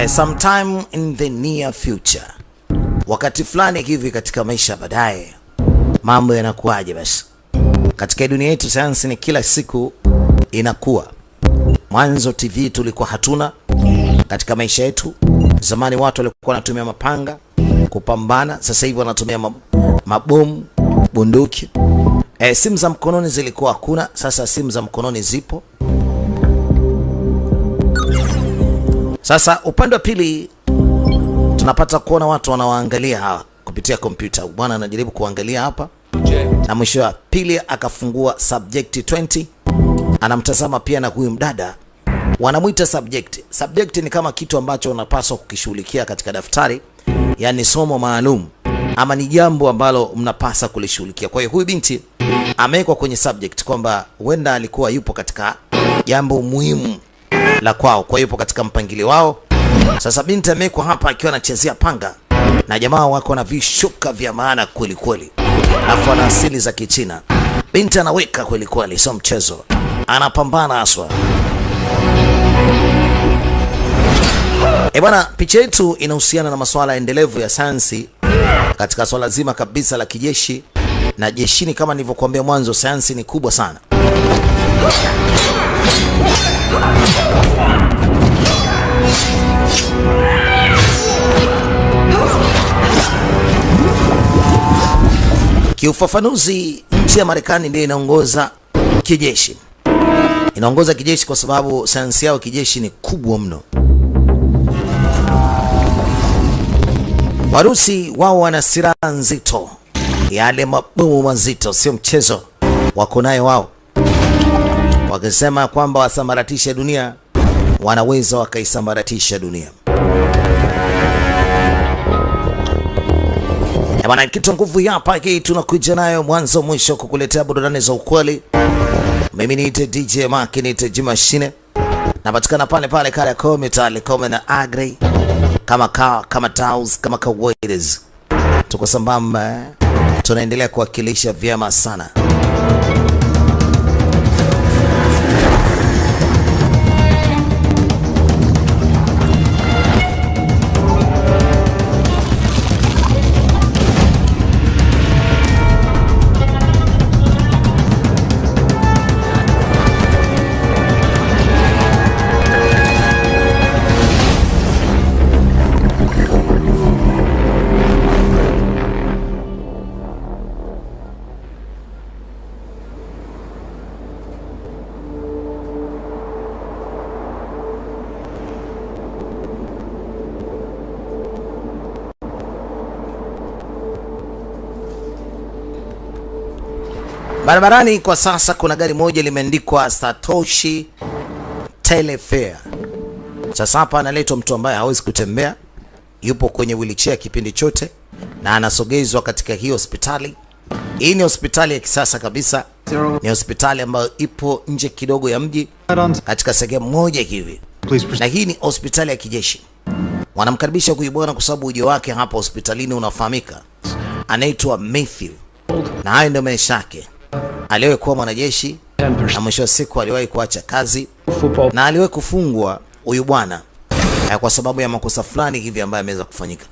sometime in the near future, wakati fulani hivi katika maisha baadaye, mambo yanakuaje? Basi katika dunia yetu sayansi ni kila siku inakuwa. Mwanzo TV tulikuwa hatuna katika maisha yetu. Zamani watu walikuwa wanatumia mapanga kupambana, sasa hivi wanatumia mabomu, bunduki. Simu za mkononi zilikuwa hakuna, sasa simu za mkononi zipo. Sasa upande wa pili tunapata kuona watu wanawaangalia hawa kupitia kompyuta. Bwana anajaribu kuangalia hapa, na mwisho wa pili akafungua subject 20, anamtazama pia na huyu mdada. Wanamuita subject. Subject ni kama kitu ambacho unapaswa kukishughulikia katika daftari, yani somo maalum ama ni jambo ambalo mnapasa kulishughulikia. Kwa hiyo huyu binti amewekwa kwenye subject kwamba huenda alikuwa yupo katika jambo muhimu la kwao, kwa hiyo yupo katika mpangilio wao. Sasa binti amewekwa hapa akiwa anachezea panga na jamaa wako na vishuka vya maana kweli kweli, alafu ana asili za Kichina. Binti anaweka kweli kweli, sio mchezo, anapambana aswa. Bwana, picha yetu inahusiana na masuala endelevu ya sayansi katika swala zima kabisa la kijeshi na jeshini. Kama nilivyokuambia mwanzo, sayansi ni kubwa sana. Kiufafanuzi, nchi ya Marekani ndiyo inaongoza kijeshi. Inaongoza kijeshi kwa sababu sayansi yao kijeshi ni kubwa mno. Warusi wao wana silaha nzito, yale mabomu mazito, sio mchezo, wako nayo wao. Wakisema kwamba wasambaratishe dunia, wanaweza wakaisambaratisha dunia. Bwana, kitu nguvu hapa hiki tunakuja nayo mwanzo mwisho kukuletea burudani za ukweli. Mimi niite DJ Mark, niite Jimashine. Napatikana pale pale kale Kometale Kome na Agri. Kama Taus, kama Kawaides. Tuko sambamba, tunaendelea kuwakilisha vyema sana. Barabarani kwa sasa kuna gari moja limeandikwa Satoshi Telefare. Sasa hapa analetwa mtu ambaye hawezi kutembea, yupo kwenye wheelchair kipindi chote na anasogezwa katika hii hospitali. Hii ni hospitali ya kisasa kabisa. Ni hospitali ambayo ipo nje kidogo ya mji katika sehemu moja hivi. Na hii ni hospitali ya kijeshi. Wanamkaribisha huyu bwana kwa sababu uje wake hapa hospitalini unafahamika. Anaitwa Matthew. Na hayo ndio maisha yake. Aliwahi kuwa mwanajeshi na mwisho wa siku aliwahi kuacha kazi na aliwahi kufungwa huyu bwana kwa sababu ya makosa fulani hivi ambayo ameweza kufanyika.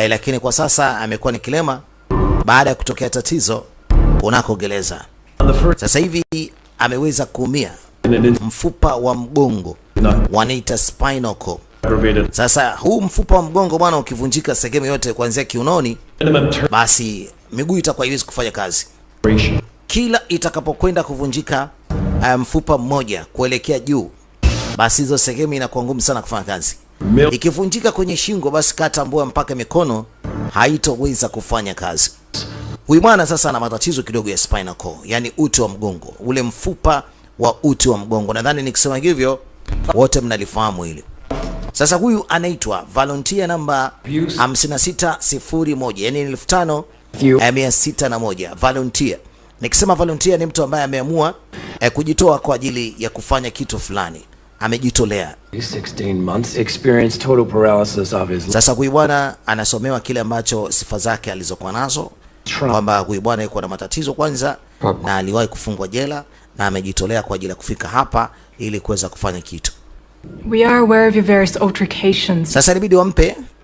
Lakini kwa sasa amekuwa ni kilema baada ya kutokea tatizo kunako gereza. Sasa hivi ameweza kuumia mfupa wa mgongo, wanaita spinal cord. Sasa huu mfupa wa mgongo bwana ukivunjika sehemu yote kuanzia kiunoni, basi miguu itakuwa haiwezi kufanya kazi. Kila itakapokwenda kuvunjika mfupa mmoja kuelekea juu, basi hizo sehemu inakuwa ngumu sana kufanya kazi. Ikivunjika kwenye shingo, basi kata mbua mpaka mikono haitoweza kufanya kazi. Huyu bwana sasa ana matatizo kidogo ya spinal cord, yani uti wa mgongo, ule mfupa wa uti wa mgongo. Nadhani nikisema hivyo wote mnalifahamu hili. Sasa huyu anaitwa volunteer namba 5601, yani 5601 volunteer. Nikisema volunteer ni mtu ambaye ameamua kujitoa kwa ajili ya kufanya kitu fulani. Amejitolea. 16 months experience total paralysis of his. Sasa huyu bwana anasomewa kile ambacho sifa zake alizokuwa nazo, kwamba huyu bwana yuko na matatizo kwanza na aliwahi kufungwa jela na amejitolea kwa ajili ya kufika hapa ili kuweza kufanya kitu. We are aware of your various altercations. Sasa ilibidi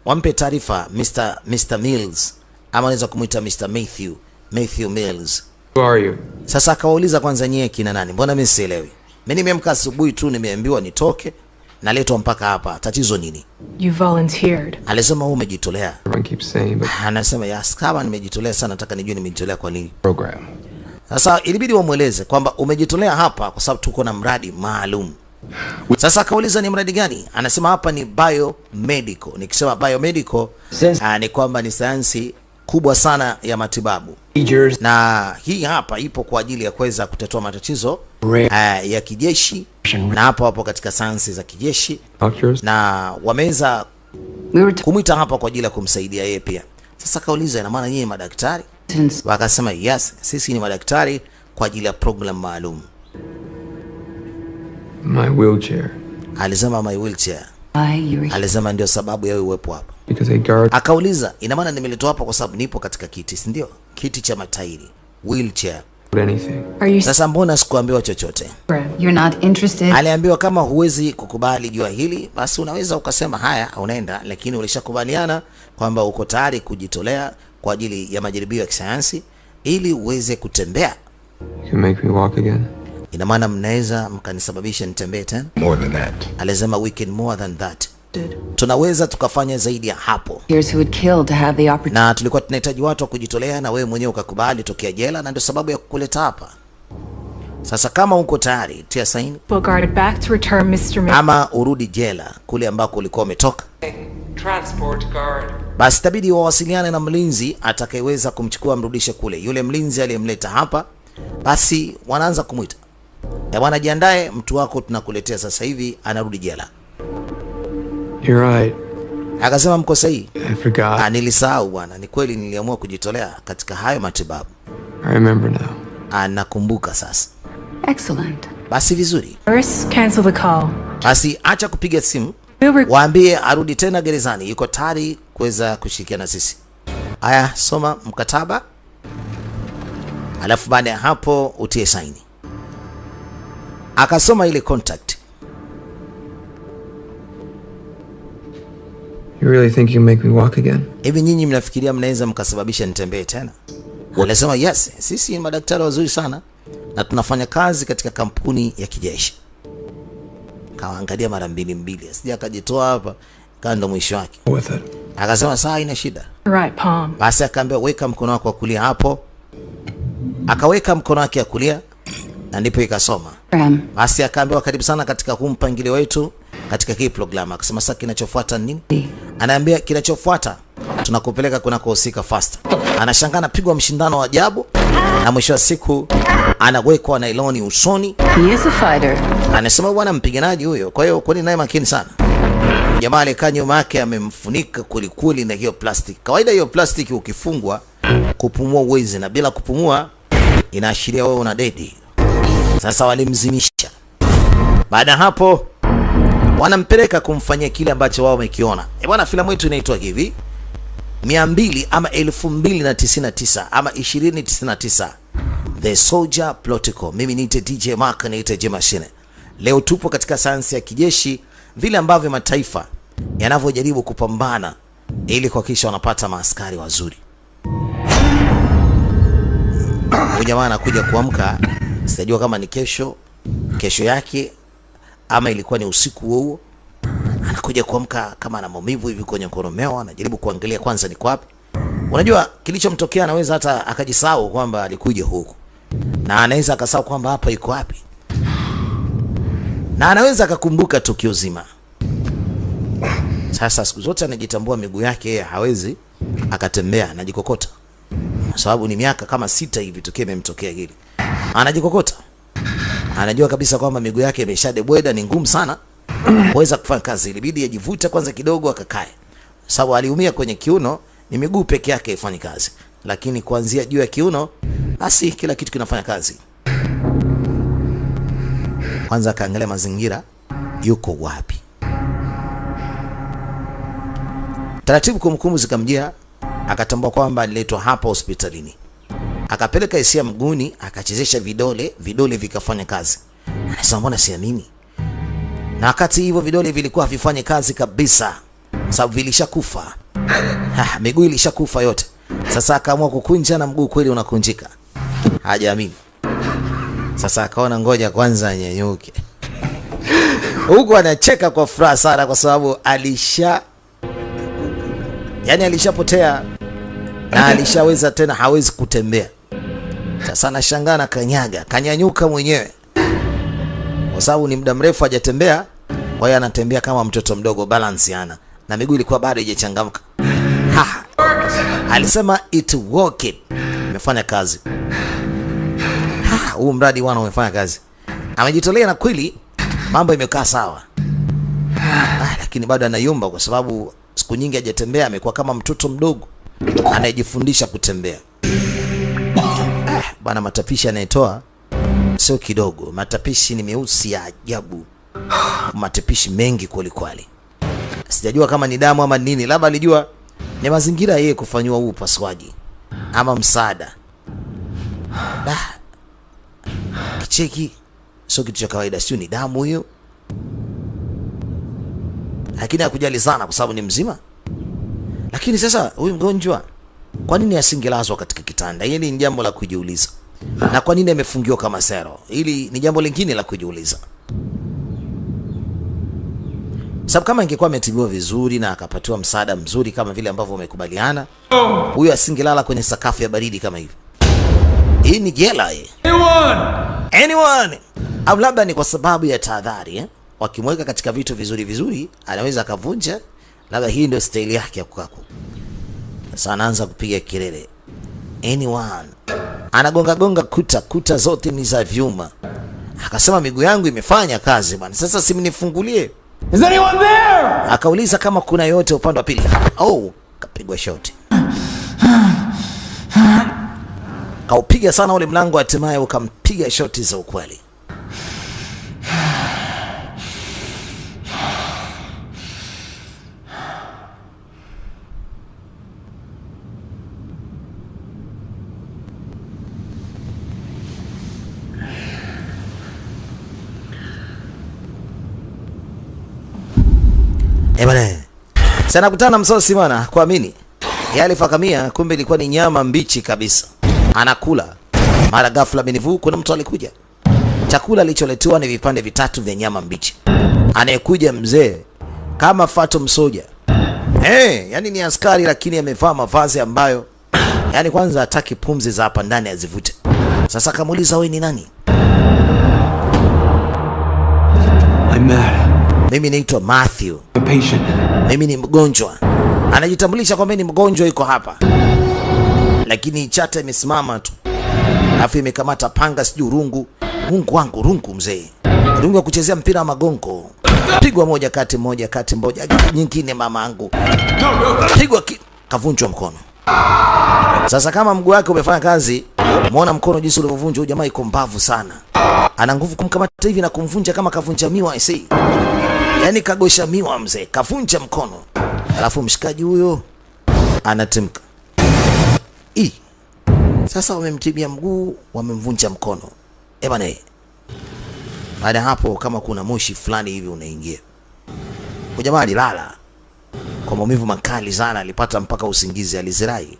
wampe taarifa Mr. Mills, ama unaweza kumuita Mr. Matthew Mills. Who are you? Sasa akawauliza kwanza, nyie kina nani? Mbona mimi sielewi? Mimi nimeamka asubuhi tu nimeambiwa nitoke, naletwa mpaka hapa. Tatizo nini? You volunteered. Alisema wewe umejitolea. Everyone keeps saying, but Anasema yes, kama nimejitolea sana, nataka nijue nimejitolea kwa nini. program. Sasa ilibidi wamweleze kwamba umejitolea hapa kwa sababu tuko na mradi maalum. Sasa akauliza ni mradi gani? Anasema hapa ni biomedical. Nikisema biomedical ni kwamba ni sayansi kubwa sana ya matibabu. Procedures. Na hii hapa ipo kwa ajili ya kuweza kutatua matatizo ya kijeshi, na hapo katika sayansi za kijeshi, Doctors. na wameweza kumwita hapa kwa ajili ya kumsaidia yeye pia. Sasa kauliza, ina maana nyinyi madaktari? Wakasema yes, sisi ni madaktari kwa ajili ya program maalum. My wheelchair. Alisema my wheelchair. Alisema ndio sababu ya uwepo hapa. Because a guard. Akauliza, ina maana nimeletwa hapa kwa sababu nipo katika kiti, si ndio? Kiti cha matairi, wheelchair. Anything. Are you Sasa mbona sikuambiwa chochote? You're not interested? Aliambiwa kama huwezi kukubali jua hili, basi unaweza ukasema haya, unaenda, lakini ulishakubaliana kwamba uko tayari kujitolea kwa ajili ya majaribio ya kisayansi ili uweze kutembea. You can make me walk again. Ina maana mnaweza mkanisababisha nitembee tena? More than that. Alisema we can more than that. Tunaweza tukafanya zaidi ya hapo. Here's who would kill to have the opportunity. Na tulikuwa tunahitaji watu wa kujitolea, na wewe mwenyewe ukakubali tokea jela, na ndio sababu ya kukuleta hapa. Sasa kama uko tayari, tia saini will guard it back to return Mr. ama urudi jela kule ambako ulikuwa umetoka. Transport guard. Basi itabidi wawasiliane na mlinzi atakayeweza kumchukua mrudishe kule. Yule mlinzi aliyemleta hapa, basi wanaanza kumwita, bwana jiandae, mtu wako tunakuletea sasa hivi anarudi jela. You're right. Akasema mko sahihi. I forgot. Nilisahau bwana, ni kweli niliamua kujitolea katika hayo matibabu. I remember now. Nakumbuka sasa. Excellent. Basi vizuri. First, cancel the call. Basi acha kupiga simu, We'll waambie arudi tena gerezani, yuko tayari kuweza kushirikiana sisi. Haya, soma mkataba, alafu baada ya hapo utie saini. Akasoma ile contract. You really think you can make me walk again? Hivi nyinyi mnafikiria mnaweza mkasababisha nitembee tena? Walisema yes, sisi ni madaktari wazuri sana na tunafanya kazi katika kampuni ya kijeshi. Kawaangalia mara mbili, asija akajitoa hapa kama ndo mwisho wake. With it. Akasema sawa, ina shida. right palm. Basi akaambia weka mkono wako wa kulia hapo. Akaweka mkono wake wa kulia na ndipo ikasoma. Basi akaambiwa karibu sana katika huu mpangilio wetu katika hii program. Akasema sasa kinachofuata nini? Anaambia kinachofuata tunakupeleka kunakohusika faster. Anashangaa anapigwa mshindano wa ajabu na mwisho wa siku anawekwa nailoni usoni. He is a fighter. Anasema bwana mpiganaji huyo, kwa hiyo kwani naye makini sana. Jamaa alikaa nyuma yake amemfunika kulikuli na hiyo plastic. Kawaida hiyo plastic ukifungwa kupumua uwezi, na bila kupumua inaashiria wewe una dedi. Sasa walimzimisha. Baada hapo wanampeleka kumfanyia kile ambacho wao wamekiona. Bwana, filamu yetu inaitwa hivi 200 ama 2099 ama 2099, The Soldier Protocol. Mimi niite DJ Mark, niite J Machine. Leo tupo katika sayansi ya kijeshi, vile ambavyo mataifa yanavyojaribu kupambana ili kuhakikisha wanapata maaskari wazuri. Huyu jamaa anakuja kuamka, sijajua kama ni kesho yake ama ilikuwa ni usiku huo. Anakuja kuamka kama ana maumivu hivi kwenye koromeo, anajaribu kuangalia kwanza ni kwapi. Unajua kilichomtokea, anaweza hata akajisahau kwamba alikuja huku, na anaweza akasahau kwamba hapa yuko wapi, na anaweza akakumbuka tukio zima. Sasa siku zote anajitambua miguu yake yeye hawezi akatembea, anajikokota. Kwa sababu ni miaka kama 6 hivi tukio imemtokea hili. Anajikokota. Anajua kabisa kwamba miguu yake imeshadebweda, ni ngumu sana kuweza kufanya kazi. Ilibidi ajivute kwanza kidogo akakae. Sababu aliumia kwenye kiuno, ni miguu peke yake ifanye kazi. Lakini kuanzia juu ya kiuno, basi kila kitu kinafanya kazi. Kwanza akaangalia mazingira, yuko wapi. Taratibu kumbukumbu zikamjia, akatambua kwamba aliletwa hapa hospitalini. Akapeleka hisia mguuni, akachezesha vidole vikafanya kazi. Anasema mbona siamini? na wakati hivyo vidole vilikuwa havifanyi kazi kabisa, sababu vilishakufa. Miguu ilishakufa yote. Sasa akaamua kukunja na mguu kweli unakunjika. Hajaamini. Sasa akaona ngoja kwanza anyanyuke. Huko anacheka kwa furaha sana kwa sababu alishapotea na alishaweza tena hawezi kutembea. Sasa anashangaa na kanyanyuka mwenyewe. Kwa sababu ni muda mrefu hajatembea, kwa hiyo anatembea kama mtoto mdogo, balance hana. Na miguu ilikuwa bado haijachangamka. Alisema it worked. Imefanya kazi. Huu mradi wana umefanya kazi. Amejitolea na kweli mambo imekaa sawa. Lakini bado anayumba kwa sababu siku nyingi hajatembea, amekuwa kama mtoto mdogo anayejifundisha kutembea. Bwana matapishi anayetoa sio kidogo. Matapishi ni meusi ya ajabu. Matapishi mengi kweli kweli. Sijajua kama ni damu ama nini, labda alijua ni mazingira yeye kufanywa huu upasuaji ama msaada. Kicheki sio kitu cha kawaida, sio ni damu hiyo. Lakini hakujali sana kwa sababu ni mzima. Lakini sasa huyu mgonjwa kwa nini asingelazwa katika kitanda? Hili ni jambo la kujiuliza. Na kwa nini amefungiwa kama sero? Hili ni jambo lingine la kujiuliza. Sababu kama ingekuwa ametibiwa vizuri na akapatiwa msaada mzuri kama vile ambavyo wamekubaliana, huyu asingelala kwenye sakafu ya baridi kama hivi. Hii ni jela hii. Anyone. Au labda ni kwa sababu ya tahadhari, wakimweka katika vitu vizuri vizuri anaweza akavunja. Labda hii ndio style yake ya kukaa. Sasa anaanza kupiga kelele. Anyone. Anagonga kuta zote ni za vyuma. Akasema miguu yangu imefanya kazi bwana. Sasa simnifungulie. Is anyone there? Akauliza kama kuna yote upande wa pili. Kapigwa shoti. Kaupiga sana ule mlango, hatimaye ukampiga shoti za ukweli. Sana kutana msosi bwana, kuamini. Yale fakamia kumbe ilikuwa ni nyama mbichi kabisa. Anakula. Mara ghafla binivu kuna mtu alikuja. Chakula alicholetewa ni vipande vitatu vya nyama mbichi. Anayekuja mzee kama Fatum Soja. Yani ni askari lakini amevaa mavazi ambayo yani kwanza hataki pumzi za hapa ndani azivute. Sasa kamuuliza wewe ni nani? I'm mad. Mimi naitwa Matthew. A patient. Mimi ni mgonjwa. Anajitambulisha kwamba ni mgonjwa, yuko hapa. Lakini chata imesimama tu. Afu imekamata panga sijui rungu. Mungu wangu, rungu mzee. Rungu ya kuchezea mpira wa magongo. Pigwa moja kati nyingine mamangu. Pigwa kavunjwa mkono. Sasa kama mguu wake umefanya kazi, muona mkono jinsi ulivyovunjwa. Huyu jamaa iko mbavu sana. Ana nguvu kumkamata hivi na kumvunja kama kavunja miwa isi. Yani kagosha miwa mzee, kavunja mkono. Alafu mshikaji huyo anatimka. Sasa wamemtibia mguu, wamemvunja mkono. Bana. Baada hapo kama kuna moshi fulani hivi unaingia. Kwa jamaa alilala. Kwa maumivu makali sana, alipata mpaka usingizi, alizirai.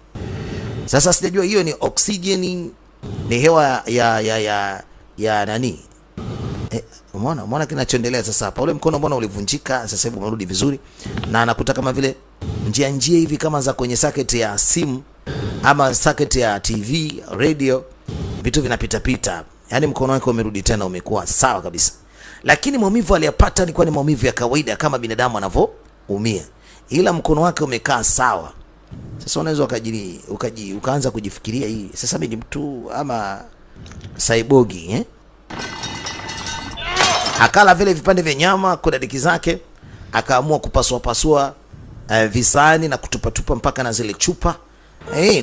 Sasa sijajua hiyo ni oksijeni, ni hewa ya nani? Umeona kinachoendelea sasa hapa. Ule mkono mbona ulivunjika, sasa hivi umerudi vizuri. Na anakuta kama vile njia hivi kama za kwenye socket ya simu ama socket ya TV, radio, vitu vinapita. Yaani mkono wake umerudi tena, umekuwa sawa kabisa. Lakini maumivu aliyapata ilikuwa ni maumivu ya kawaida kama binadamu anavyoumia. Ila mkono wake umekaa sawa. Sasa unaweza ukaanza kujifikiria hii sasa mimi ni mtu ama saibogi, Akala vile vipande vya nyama kwa dadiki zake, akaamua kupasua visani na kutupatupa mpaka na zile chupa.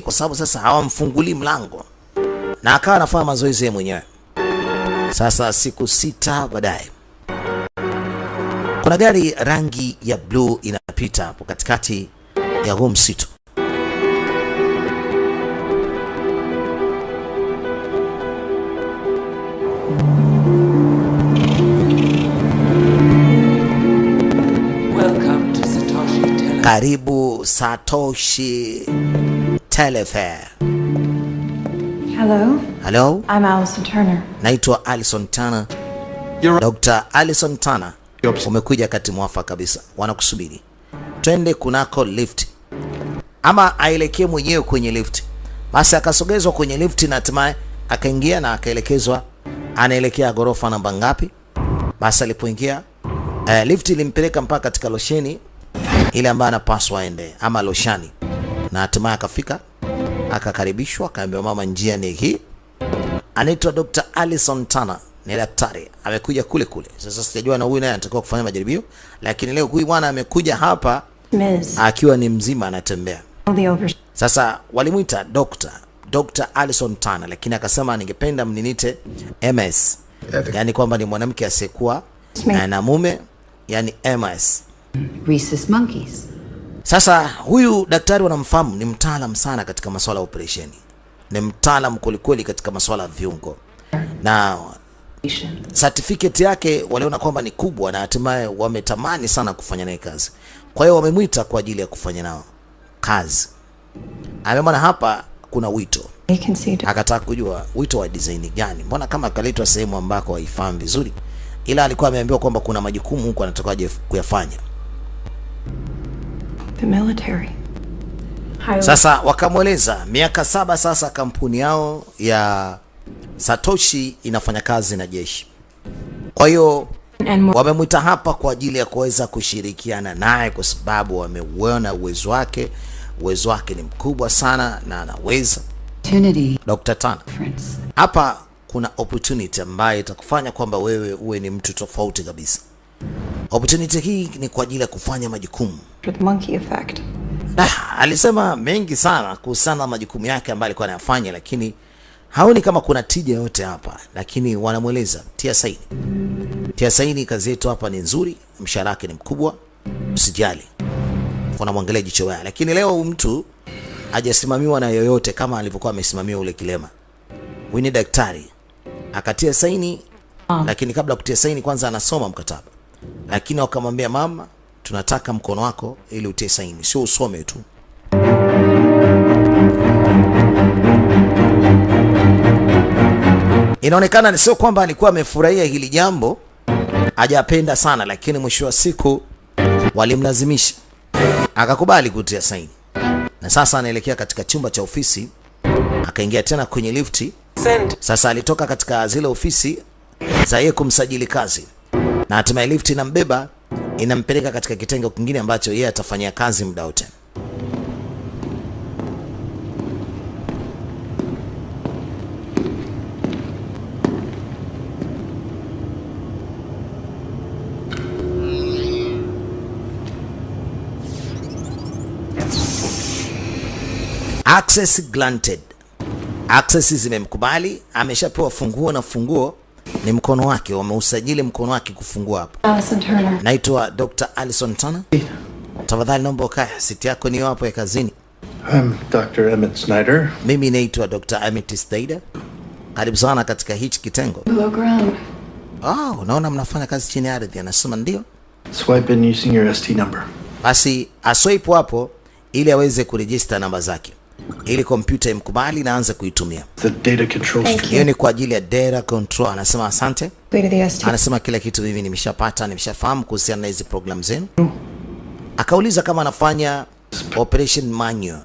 Kwa sababu sasa hawamfunguli mlango. Na akawa anafanya mazoezi yeye mwenyewe. Sasa siku 6 baadaye, kuna gari rangi ya blue inapita hapo katikati ya huu msitu. Karibu Satoshi Telefair. Hello, Hello, I'm Allison Turner. naitwa Allison Turner. Dr. Allison Turner, umekuja kati mwafaka kabisa. Wanakusubiri. Twende kunako lift. Ama aelekee mwenyewe kwenye lift. Basi akasogezwa kwenye lift na hatimaye akaingia na akaelekezwa anaelekea ghorofa namba ngapi. Basi alipoingia lift ilimpeleka mpaka katika losheni ile ambayo anapaswa aende, ama loshani, na hatimaye akafika, akakaribishwa, akaambiwa mama, njia ni hii. Anaitwa Dr. Allison Turner, ni daktari, amekuja kule kule. Sasa sijajua na huyu naye anatakiwa kufanya majaribio, lakini leo huyu bwana amekuja hapa Ms. akiwa ni mzima, anatembea. The Sasa walimuita Dr. Allison Turner, lakini akasema ningependa mninite MS, yani kwamba ni mwanamke asiyekuwa na mume, yani MS. Rhesus monkeys. Sasa huyu daktari wanamfahamu, ni mtaalamu sana katika masuala ya operesheni, ni mtaalamu kwelikweli katika masuala ya viungo, na certificate yake waliona kwamba ni kubwa, na hatimaye wametamani sana kufanya naye kazi. Kwa hiyo wamemwita kwa ajili ya kufanya nao kazi. Amemwona hapa kuna wito, akataka kujua wito wa design gani, mbona kama akaletwa sehemu ambako haifahamu vizuri, ila alikuwa ameambiwa kwamba kuna majukumu huko anataka kuyafanya. The military. Sasa wakamweleza miaka 7 sasa kampuni yao ya Satoshi inafanya kazi na jeshi. Kwa hiyo wamemwita hapa kwa ajili ya kuweza kushirikiana naye, kwa sababu wameuona uwezo wake. Uwezo wake ni mkubwa sana na anaweza. Dr. Turner, hapa kuna opportunity ambayo itakufanya kwamba wewe uwe ni mtu tofauti kabisa. Opportunity hii ni kwa ajili ya kufanya majukumu. For the monkey effect. Alisema mengi sana kuhusiana na majukumu yake ambayo alikuwa anayafanya, lakini haoni kama kuna tija yote hapa, lakini wanamweleza tia saini. Tia saini, kazi yetu hapa ni nzuri, mshahara wake ni mkubwa, usijali. Wanamwangalia jicho baya, lakini leo mtu hajasimamiwa na yoyote kama alivyokuwa amesimamiwa ule kilema. Huyu ni daktari. Akatia saini, lakini kabla kutia saini kwanza anasoma mkataba. Lakini wakamwambia mama, tunataka mkono wako ili utie saini, sio usome tu. Inaonekana sio kwamba alikuwa amefurahia hili jambo, hajapenda sana, lakini mwisho wa siku walimlazimisha akakubali kutia saini. Na sasa anaelekea katika chumba cha ofisi, akaingia tena kwenye lifti. Sasa alitoka katika zile ofisi za yeye kumsajili kazi, na hatimaye lifti inambeba inampeleka katika kitengo kingine ambacho yeye atafanyia kazi muda wote. Access granted. Access zimemkubali, ameshapewa funguo, na funguo ni mkono wake, wameusajili mkono wake kufungua hapa. Allison Turner. Naitwa Dr. Allison Turner. Tafadhali naomba ukae, siti yako ni hapo ya kazini. I'm Dr. Emmett Snyder. Mimi naitwa Dr. Emmett Snyder. Karibu sana katika hichi kitengo. Below ground. Unaona mnafanya kazi chini ya ardhi. Anasema ndio. Swipe in using your ST number. Basi aswipe hapo ili aweze kuregister namba zake, ili kompyuta imkubali na aanze kuitumia. The data control stream. Hiyo ni kwa ajili ya data control. Anasema asante. The ST. Anasema kila kitu mimi nimeshapata, nimeshafahamu kuhusiana na hizi program zenu. Akauliza kama anafanya operation manual.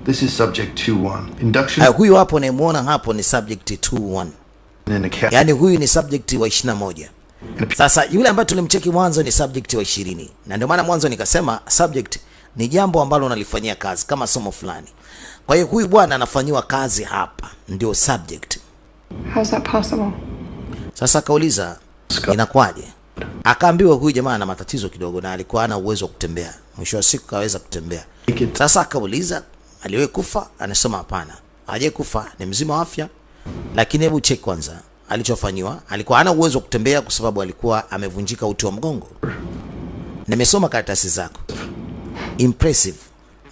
This is subject 2-1. Induction Huyu hapo nayemuona hapo ni subject 2-1. in a Yaani huyu ni subject wa 21. Sasa yule ambaye tulimcheki mwanzo ni subject wa 20. Na ndio maana mwanzo nikasema subject ni jambo ambalo unalifanyia kazi kama somo fulani. Kwa hiyo huyu bwana anafanyiwa kazi hapa, ndio subject. How's that possible? Sasa akauliza inakuwaje? Akaambiwa huyu jamaa ana matatizo kidogo na alikuwa hana uwezo wa kutembea. Mwisho wa siku kaweza kutembea. Sasa akauliza aliwahi kufa? Anasema hapana, hajawahi kufa, ni mzima wa afya. Lakini hebu check kwanza alichofanywa. Alikuwa hana uwezo wa kutembea kwa sababu alikuwa amevunjika uti wa mgongo. Nimesoma karatasi zako. Impressive.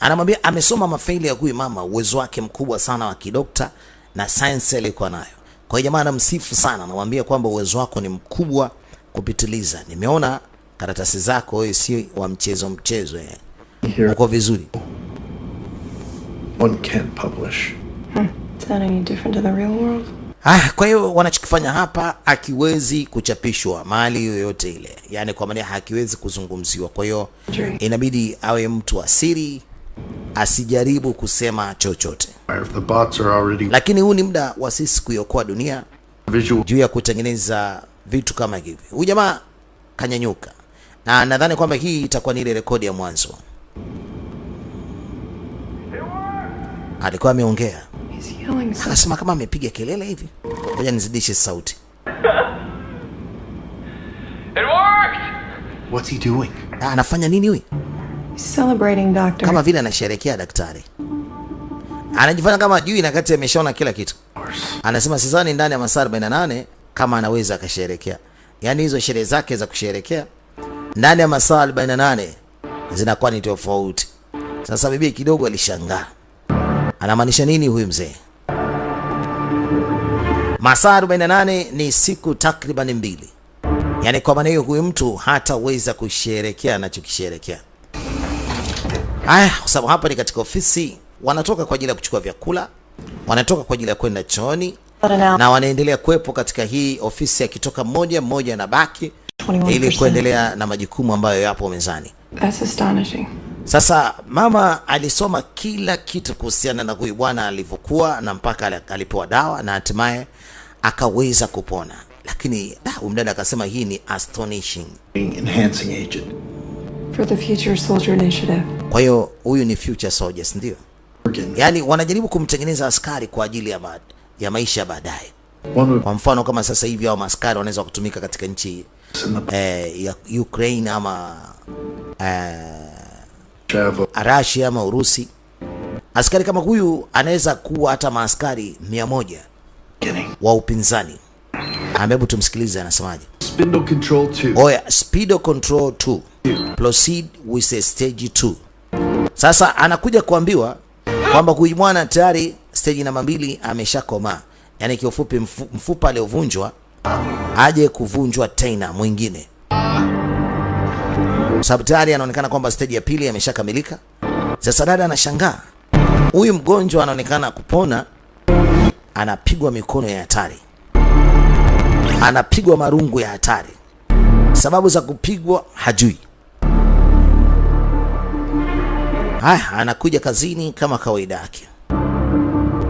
Anamwambia amesoma mafaili ya huyu mama, uwezo wake mkubwa sana wa kidokta na science alikuwa nayo. Kwa hiyo jamaa anamsifu sana, anamwambia kwamba uwezo wako ni mkubwa kupitiliza. Nimeona karatasi zako wewe si wa mchezo mchezo Here, uko vizuri. one can't publish. Is that any different to the real world? Kwa hiyo wanachokifanya hapa hakiwezi kuchapishwa mahali yoyote ile, yani kwa maana hakiwezi kuzungumziwa. Kwa hiyo inabidi awe mtu wa siri, asijaribu kusema chochote. If the bots are already Lakini huu ni muda wa sisi kuiokoa dunia visual, juu ya kutengeneza vitu kama hivi. Huyu jamaa kanyanyuka, na nadhani kwamba hii itakuwa ni ile rekodi ya mwanzo. Alikuwa ameongea, He's yelling something. akasema kama amepiga kelele hivi. Ngoja nizidishe sauti. what's he doing? Anafanya nini huyu? He's celebrating, Doctor. Kama vile anasherehekea daktari. Anajifanya kama juu na kati ameshaona kila kitu. Anasema sidhani ndani ya masaa 48 kama anaweza akasherehekea. Yaani hizo sherehe zake za kusherehekea ndani ya masaa 48 zinakuwa ni tofauti. Sasa bibi kidogo alishangaa. Anamaanisha nini huyu mzee? Masaa 48 ni siku takriban 2. Yaani kwa maana hiyo huyu mtu hataweza kusherehekea anachokisherehekea. Kwa sababu hapa ni katika ofisi, wanatoka kwa ajili ya kuchukua vyakula, wanatoka kwa ajili ya kwenda chooni, na wanaendelea kuwepo katika hii ofisi akitoka mmoja na baki ili kuendelea na majukumu ambayo yapo mezani. That's astonishing. Sasa mama alisoma kila kitu kuhusiana na huyu bwana alivyokuwa na mpaka alipewa dawa na hatimaye akaweza kupona. Lakini mdada akasema hii ni astonishing. Enhancing agent. For the Future Soldier Initiative. Kwa hiyo huyu ni future soldiers ndio. Yaani wanajaribu kumtengeneza askari kwa ajili ya maisha ya baadaye. Kwa mfano kama sasa hivi hao askari wanaweza kutumika katika nchi ya Ukraine ama Russia ama Urusi. Askari kama huyu anaweza kuwa hata maaskari 100 wa upinzani. Hebu tumsikilize anasemaje. Spindle Control 2. Oya, Speedo Control 2. Proceed with a stage 2. Sasa anakuja kuambiwa kwamba huyu mwana tayari stage namba 2 ameshakomaa. Yaani kiufupi mfupa aliovunjwa aje kuvunjwa tena mwingine. Sababu tayari anaonekana kwamba stage ya 2 ameshakamilika. Sasa dada anashangaa. Huyu mgonjwa anaonekana kupona, anapigwa mikono ya hatari. Anapigwa marungu ya hatari. Sababu za kupigwa hajui. Anakuja kazini kama kawaida yake.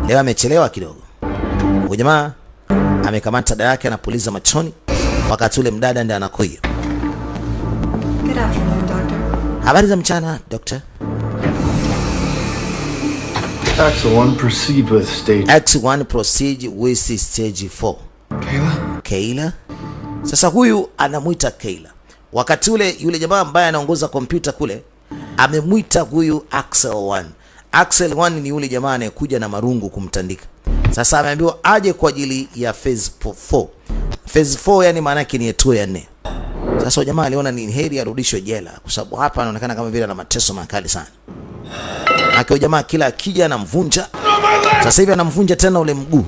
Leo amechelewa kidogo. Huyu jamaa amekamata dada yake anapuliza machoni wakati ule mdada ndiye anakuja. Good afternoon, Doctor. Habari za mchana, Doctor. X1 proceed with stage. X1 proceed with stage 4. Kayla. Sasa huyu anamuita Kayla. Wakati ule yule jamaa ambaye anaongoza kompyuta kule amemuita huyu Axel 1. Axel 1 ni yule jamaa anayekuja na marungu kumtandika. Sasa ameambiwa aje kwa ajili ya phase 4. Phase 4 yani maana yake ni hatua ya 4. Sasa jamaa aliona ni heri arudishwe jela kwa sababu hapa anaonekana kama vile ana mateso makali sana. Akao jamaa kila akija anamvunja. Sasa hivi anamvunja tena ule mguu.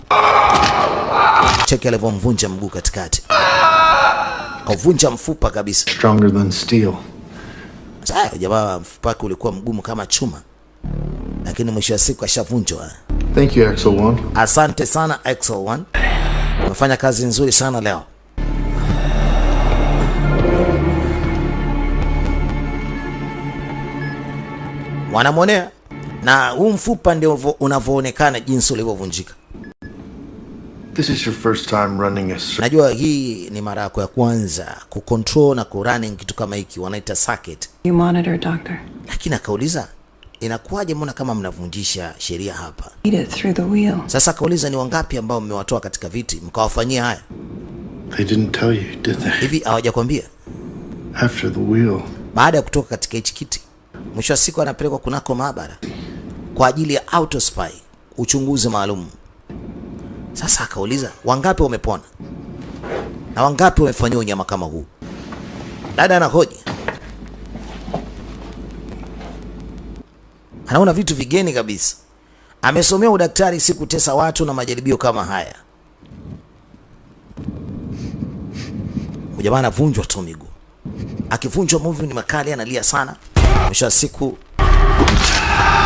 Cheki alivyomvunja mguu katikati. Kavunja mfupa kabisa. Stronger than steel. Sasa jamaa mfupa wake ulikuwa mgumu kama chuma. Lakini mwisho wa siku ashavunjwa. Thank you, Axel 1. Asante sana Axel 1. Umefanya kazi nzuri sana leo. Wanamwonea na huu mfupa ndio unavyoonekana jinsi ulivyovunjika. This is your first time running a Najua hii ni mara yako ya kwanza kucontrol na kurunning kitu kama hiki, wanaita circuit. You monitor, Doctor. Lakini akauliza inakuwaje mbona kama mnavunjisha sheria hapa? Eat it through the wheel. Sasa akauliza ni wangapi ambao mmewatoa katika viti mkawafanyia haya? They didn't tell you, did they? Hivi hawajakwambia? After the wheel. Baada ya kutoka katika hichi kiti, mwisho wa siku anapelekwa kunako maabara kwa ajili ya autopsy, uchunguzi maalum. Sasa akauliza wangapi wamepona? Na wangapi wamefanywa unyama kama huu? Dada anahoji. Anaona vitu vigeni kabisa. Amesomea udaktari si kutesa watu na majaribio kama haya. Jamaa anavunjwa tu miguu. akivunjwa movie ni makali, analia sana. Mwisho wa siku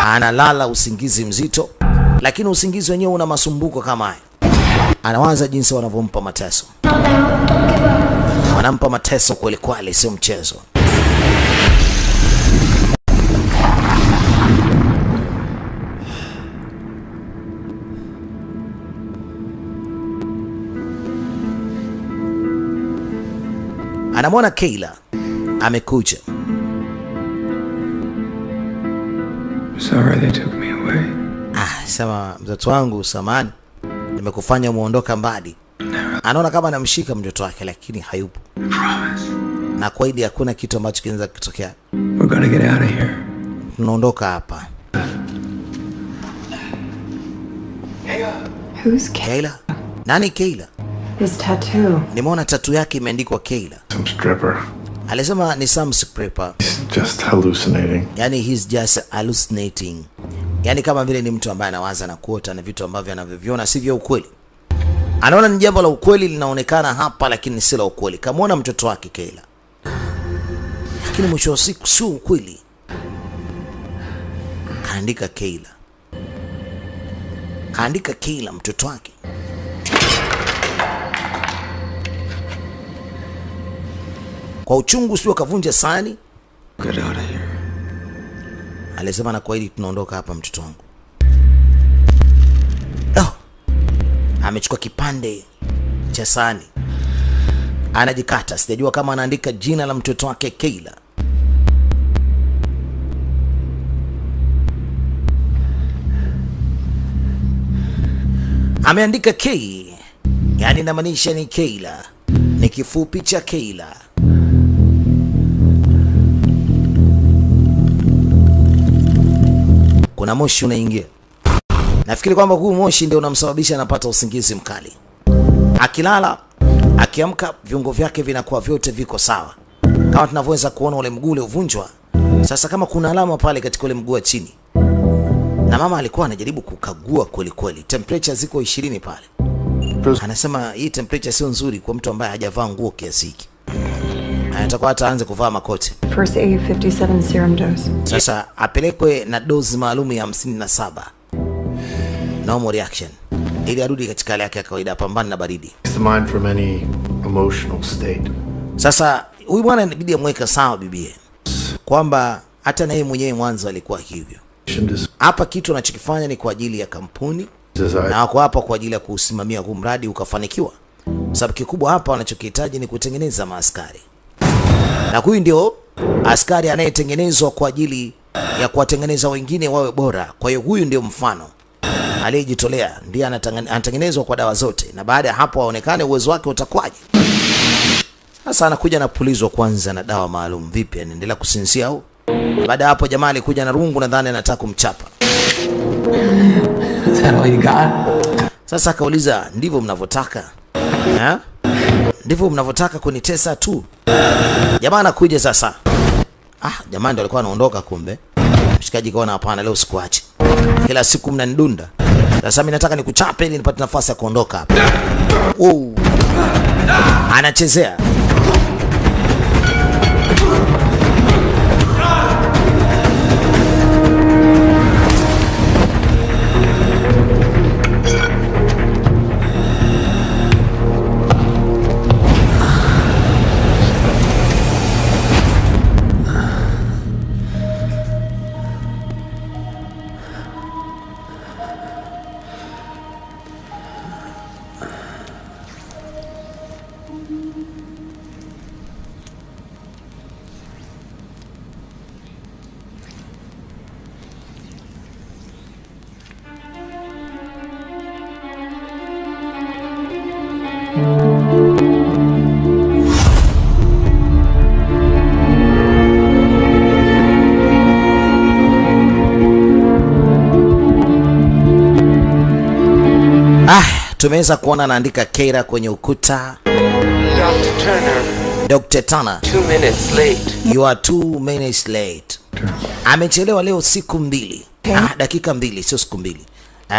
analala usingizi mzito, lakini usingizi wenyewe una masumbuko kama haya. Anawaza jinsi wanavyompa mateso. Wanampa mateso kweli kweli, sio mchezo. Anamwona Kayla amekuja. Sorry they took me away. Sema mtoto wangu samani, nimekufanya muondoka mbali. Anaona kama anamshika mtoto wake lakini hayupo. Na kwa hili hakuna kitu ambacho kinaweza kutokea. We're gonna get out of here. Tunaondoka hapa. Who's Kayla? Nani Kayla? His tattoo. Nimeona tattoo yake imeandikwa Kayla. Some stripper. Alisema ni some stripper. He's just hallucinating. Yani he's just hallucinating. Yani kama vile ni mtu ambaye anawaza na kuota na vitu ambavyo anavyoviona si vya ukweli. Anaona ni jambo la ukweli linaonekana hapa lakini si la ukweli. Kamwona mtoto wake Kayla. Lakini mwisho wa siku sio ukweli. Kaandika Kayla. Kaandika Kayla mtoto wake. Kwa uchungu sio kavunja sahani. Get out of here. Alisema na kwa hili tunaondoka hapa mtoto wangu. Amechukua kipande cha sahani. Anajikata, sijajua kama anaandika jina la mtoto wake Kayla. Ameandika K, yani inamaanisha ni Kayla. Ni kifupi cha Kayla. Kuna moshi unaingia. Nafikiri kwamba huu moshi ndio unamsababisha anapata usingizi mkali. Akilala, akiamka viungo vyake vinakuwa vyote viko sawa. Kama tunavyoweza kuona ule mguu ule uvunjwa. Sasa kama kuna alama pale katika ule mguu wa chini. Na mama alikuwa anajaribu kukagua kweli kweli. Temperature ziko 20 pale. Anasema hii temperature sio nzuri kwa mtu ambaye hajavaa nguo kiasi hiki. Anataka hata aanze kuvaa makoti. First A57 serum dose. Sasa apelekwe na dozi maalum ya 57. Normal reaction. Ili arudi katika hali yake ya kawaida, pambana na baridi. It's the mind from any emotional state. Sasa huyu bwana inabidi amweke sawa bibie. Kwamba hata na yeye mwenyewe mwanzo alikuwa hivyo. Hapa kitu anachokifanya ni kwa ajili ya kampuni. Na wako hapa kwa ajili ya kusimamia huu mradi ukafanikiwa. Sababu kikubwa hapa wanachokihitaji ni kutengeneza maaskari. Na huyu ndio askari anayetengenezwa kwa ajili ya kuwatengeneza wengine wawe bora. Kwa hiyo huyu ndio mfano aliyejitolea, ndiye anatengenezwa kwa dawa zote, na baada ya hapo aonekane uwezo wake utakwaje. Sasa anakuja na pulizwa kwanza na dawa maalum. Vipi, anaendelea kusinzia au? Baada hapo jamaa alikuja na rungu, nadhani anataka kumchapa. Is that all you got? Sasa akauliza, ndivyo mnavyotaka? Ndivyo mnavyotaka kunitesa tu? Jamaa anakuja sasa. Jamaa ndio alikuwa anaondoka kumbe. Mshikaji kaona hapana, leo sikuache. Kila siku mnanidunda. Sasa mimi nataka nikuchape ili nipate nafasi ya kuondoka hapa. Anachezea. Tumeweza kuona anaandika Kayla kwenye ukuta. Dr. Turner. Dr. Turner. 2 minutes late. You are 2 minutes late. Amechelewa leo siku 2. Dakika 2 sio siku 2.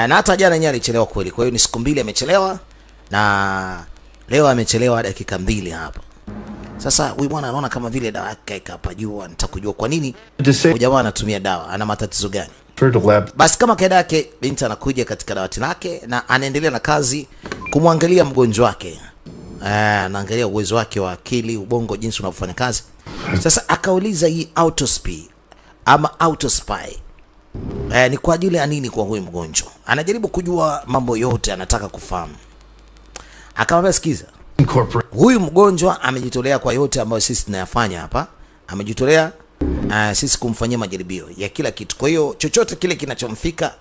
Na hata jana yeye alichelewa kweli. Kwa hiyo ni siku 2 amechelewa na leo amechelewa dakika 2 hapa. Sasa huyu bwana anaona kama vile dawa yake kaika hapa juu, anataka kujua kwa nini Just say huyu jamaa anatumia dawa, ana matatizo gani? for the lab. Basi kama kaida yake, binti anakuja katika dawati lake na anaendelea na kazi kumwangalia mgonjwa wake. Anaangalia uwezo wake wa akili, ubongo, jinsi unavyofanya kazi. Sasa akauliza hii autopsy ama autospy ni kwa ajili ya nini kwa huyu mgonjwa? Anajaribu kujua mambo yote, anataka kufahamu. Akamwambia sikiza, huyu mgonjwa amejitolea kwa yote ambayo sisi tunayafanya hapa. Amejitolea sisi kumfanyia majaribio ya kila kitu. Kwa hiyo chochote kile kinachomfika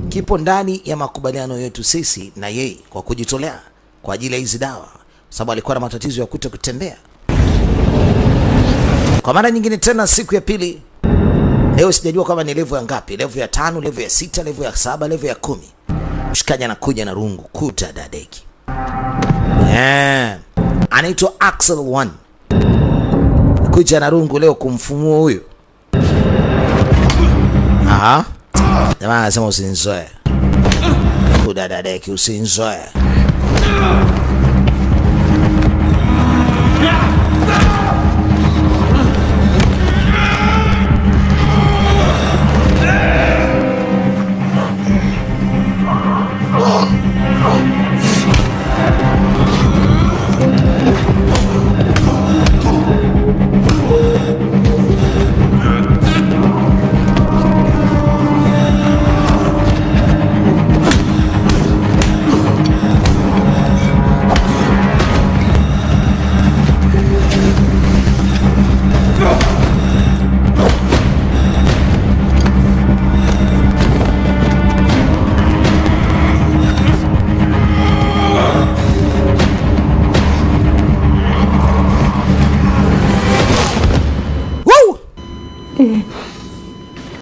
kipo ndani ya makubaliano yetu sisi na yeye kwa kujitolea kwa ajili ya hizi dawa, sababu alikuwa na matatizo ya kutembea. Kwa mara nyingine tena, siku ya pili leo, sijajua kama ni level ya ngapi, level ya 5, level ya 6, level ya 7, level ya 10. Mshikaji anakuja na rungu kuta dadeki. Anaitwa Axel 1. Kuja na rungu leo kumfumua huyo. Aha. Jamaa anasema usinzoe. Kuda dadeki usinzoe.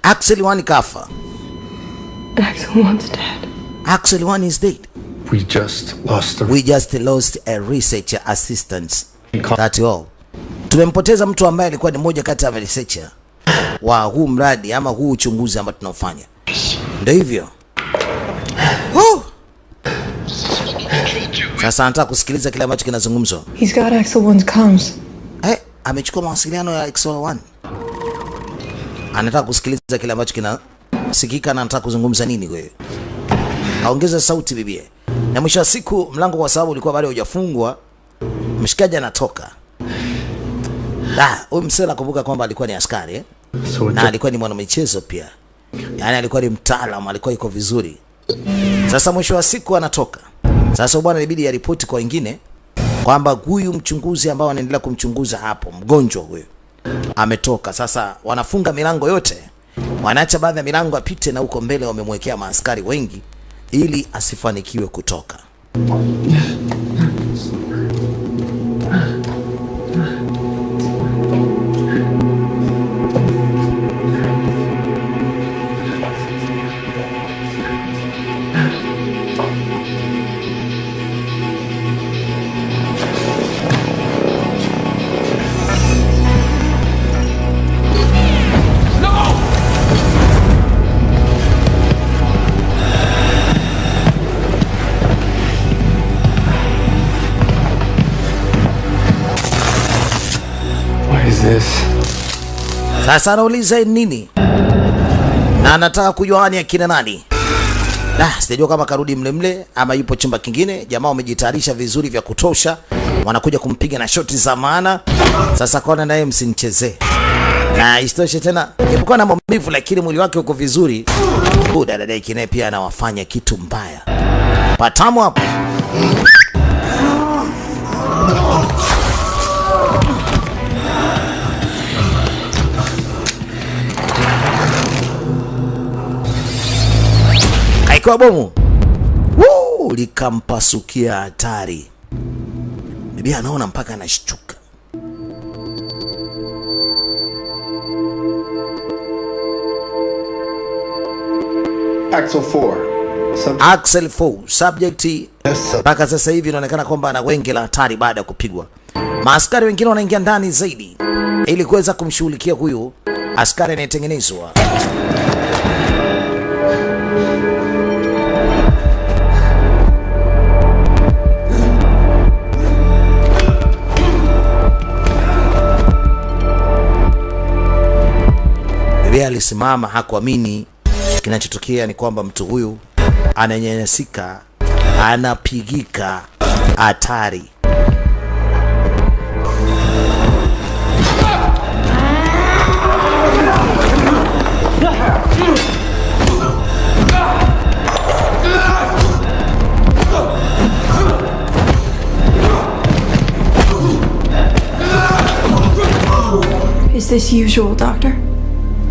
Axel 1 kafa. Axel 1's dead. Axel 1 is dead. We just lost a researcher assistant. That's all. Tumempoteza mtu ambaye alikuwa ni mmoja kati ya researcher wa huu mradi ama huu uchunguzi ambao tunaofanya. Ndio hivyo. Sasa anataka kusikiliza kile ambacho kinazungumzwa. He's got Axel 1's comms. Amechukua mawasiliano ya Axel 1. Anataka kusikiliza kile ambacho kinasikika na anataka kuzungumza nini wewe. Aongeza sauti bibie. Na mwisho wa siku mlango kwa sababu ulikuwa bado hujafungwa, mshikaji anatoka. Huyu msela kumbuka kwamba alikuwa ni askari na alikuwa ni mwanamichezo pia. Yaani alikuwa ni mtaalamu, alikuwa yuko vizuri. Sasa mwisho wa siku anatoka. Sasa bwana ilibidi ya ripoti kwa wengine kwamba huyu mchunguzi ambao anaendelea kumchunguza hapo, mgonjwa huyo ametoka. Sasa wanafunga milango yote, wanaacha baadhi ya milango apite, na huko mbele wamemwekea maaskari wengi ili asifanikiwe kutoka. Sasa anauliza nini? Na anataka kujua ni akina nani. Sijajua kama karudi mle ama yupo chumba kingine. Jamaa wamejitayarisha vizuri vya kutosha. Wanakuja kumpiga na shoti za maana. Sasa kona naye msinichezee. Na istoshe tena, japokuwa na maumivu lakini mwili wake uko vizuri. Dada yake naye pia anawafanya kitu mbaya. Patamu hapo. Kaikuwa bomu. Likampasukia hatari. Bibi anaona mpaka anashtuka. Axel 4 subject mpaka sasa hivi inaonekana kwamba ana wenge la hatari baada ya kupigwa. Maaskari wengine wanaingia ndani zaidi ili kuweza kumshughulikia huyu askari anayetengenezwa. Bea alisimama, hakuamini kinachotokea. Ni kwamba mtu huyu ananyanyasika, anapigika, hatari. Is this usual, Doctor?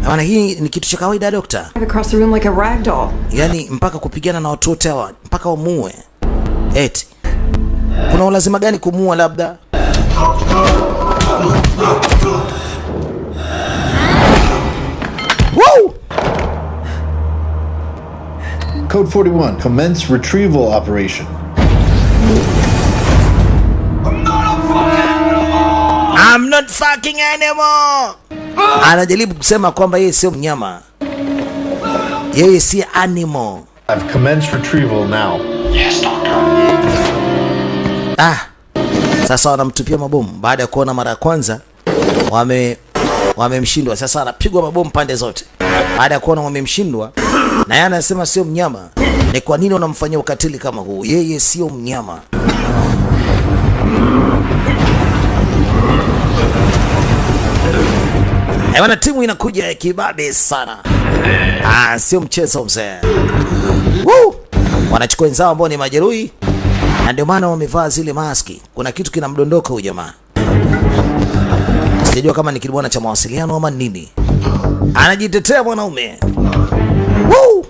Maana hii ni kitu cha kawaida Dokta. Across the room like a rag doll. Yaani mpaka kupigana na watu wote hawa mpaka wamuue. Eti kuna ulazima gani kumuua labda? Woo! Code 41, commence retrieval operation. I'm not fucking animal. Anajaribu kusema kwamba yeye sio mnyama. Yeye si animal. I've commenced retrieval now. Yes, Doctor. Sasa wanamtupia mabomu baada ya kuona mara ya kwanza wamemshindwa. Sasa anapigwa mabomu pande zote. Baada ya kuona wamemshindwa, na yeye anasema sio mnyama. Ni kwa nini unamfanyia ukatili kama huu? Yeye sio mnyama. Wana timu inakuja kibabe sana. Sio mchezo mzee. Woo! Wanachukua wenzao ambao ni majeruhi, na ndio maana wamevaa zile maski. Kuna kitu kinamdondoka huyu jamaa. Sijajua kama ni kilibwana cha mawasiliano ama nini. Anajitetea mwanaume. Woo!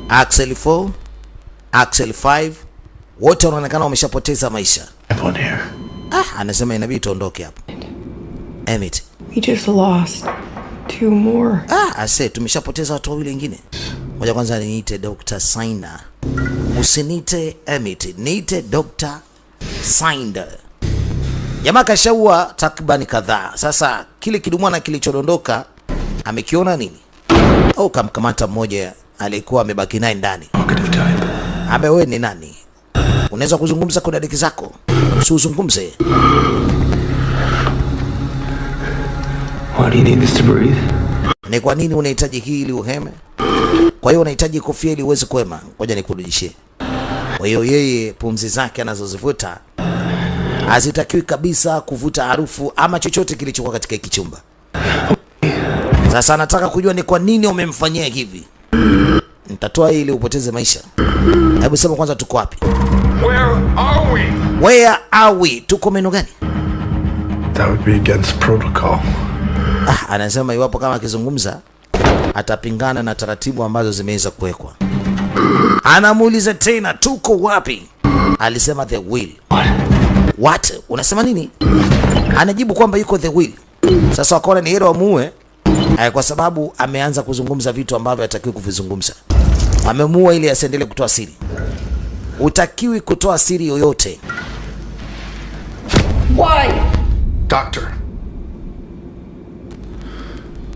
Axel 4, Axel 5 wote wanaonekana wameshapoteza maisha. Anasema inabidi tuondoke hapa. Emmett, We just lost 2 more. Ase tumeshapoteza watu wawili wengine. Moja kwanza niite Dr. Saina. Usiniite Emmett, niite Dr. Saina. Jamaa kashaua takribani kadhaa. Sasa kile kidumwana kilichodondoka amekiona nini? Au kamkamata mmoja alikuwa amebaki naye ndani. Wewe ni nani? Unaweza kuzungumza kwa dadeki zako? Usizungumze. Why do you need this to breathe? Ni kwa nini unahitaji hii ili uheme? Kwa hiyo unahitaji kofia ili uweze kuhema. Ngoja nikurudishie. Kwa hiyo yeye pumzi zake anazozivuta hazitakiwi kabisa kuvuta harufu ama chochote kilichokuwa katika hiki chumba. Sasa nataka kujua ni kwa nini umemfanyia hivi. Nitatoa ili upoteze maisha. Hebu sema kwanza tuko wapi? Where are we? Tuko meno gani? That would be against protocol. Anasema iwapo kama akizungumza atapingana na taratibu ambazo zimeweza kuwekwa. Anamuuliza tena tuko wapi? Alisema the will. What? Unasema nini? Anajibu kwamba yuko the will. Sasa wakaona ni hero amuue kwa sababu ameanza kuzungumza vitu ambavyo hatakiwi kuvizungumza. Amemuua ili asiendelee kutoa siri. Utakiwi kutoa siri yoyote. Why? Doctor.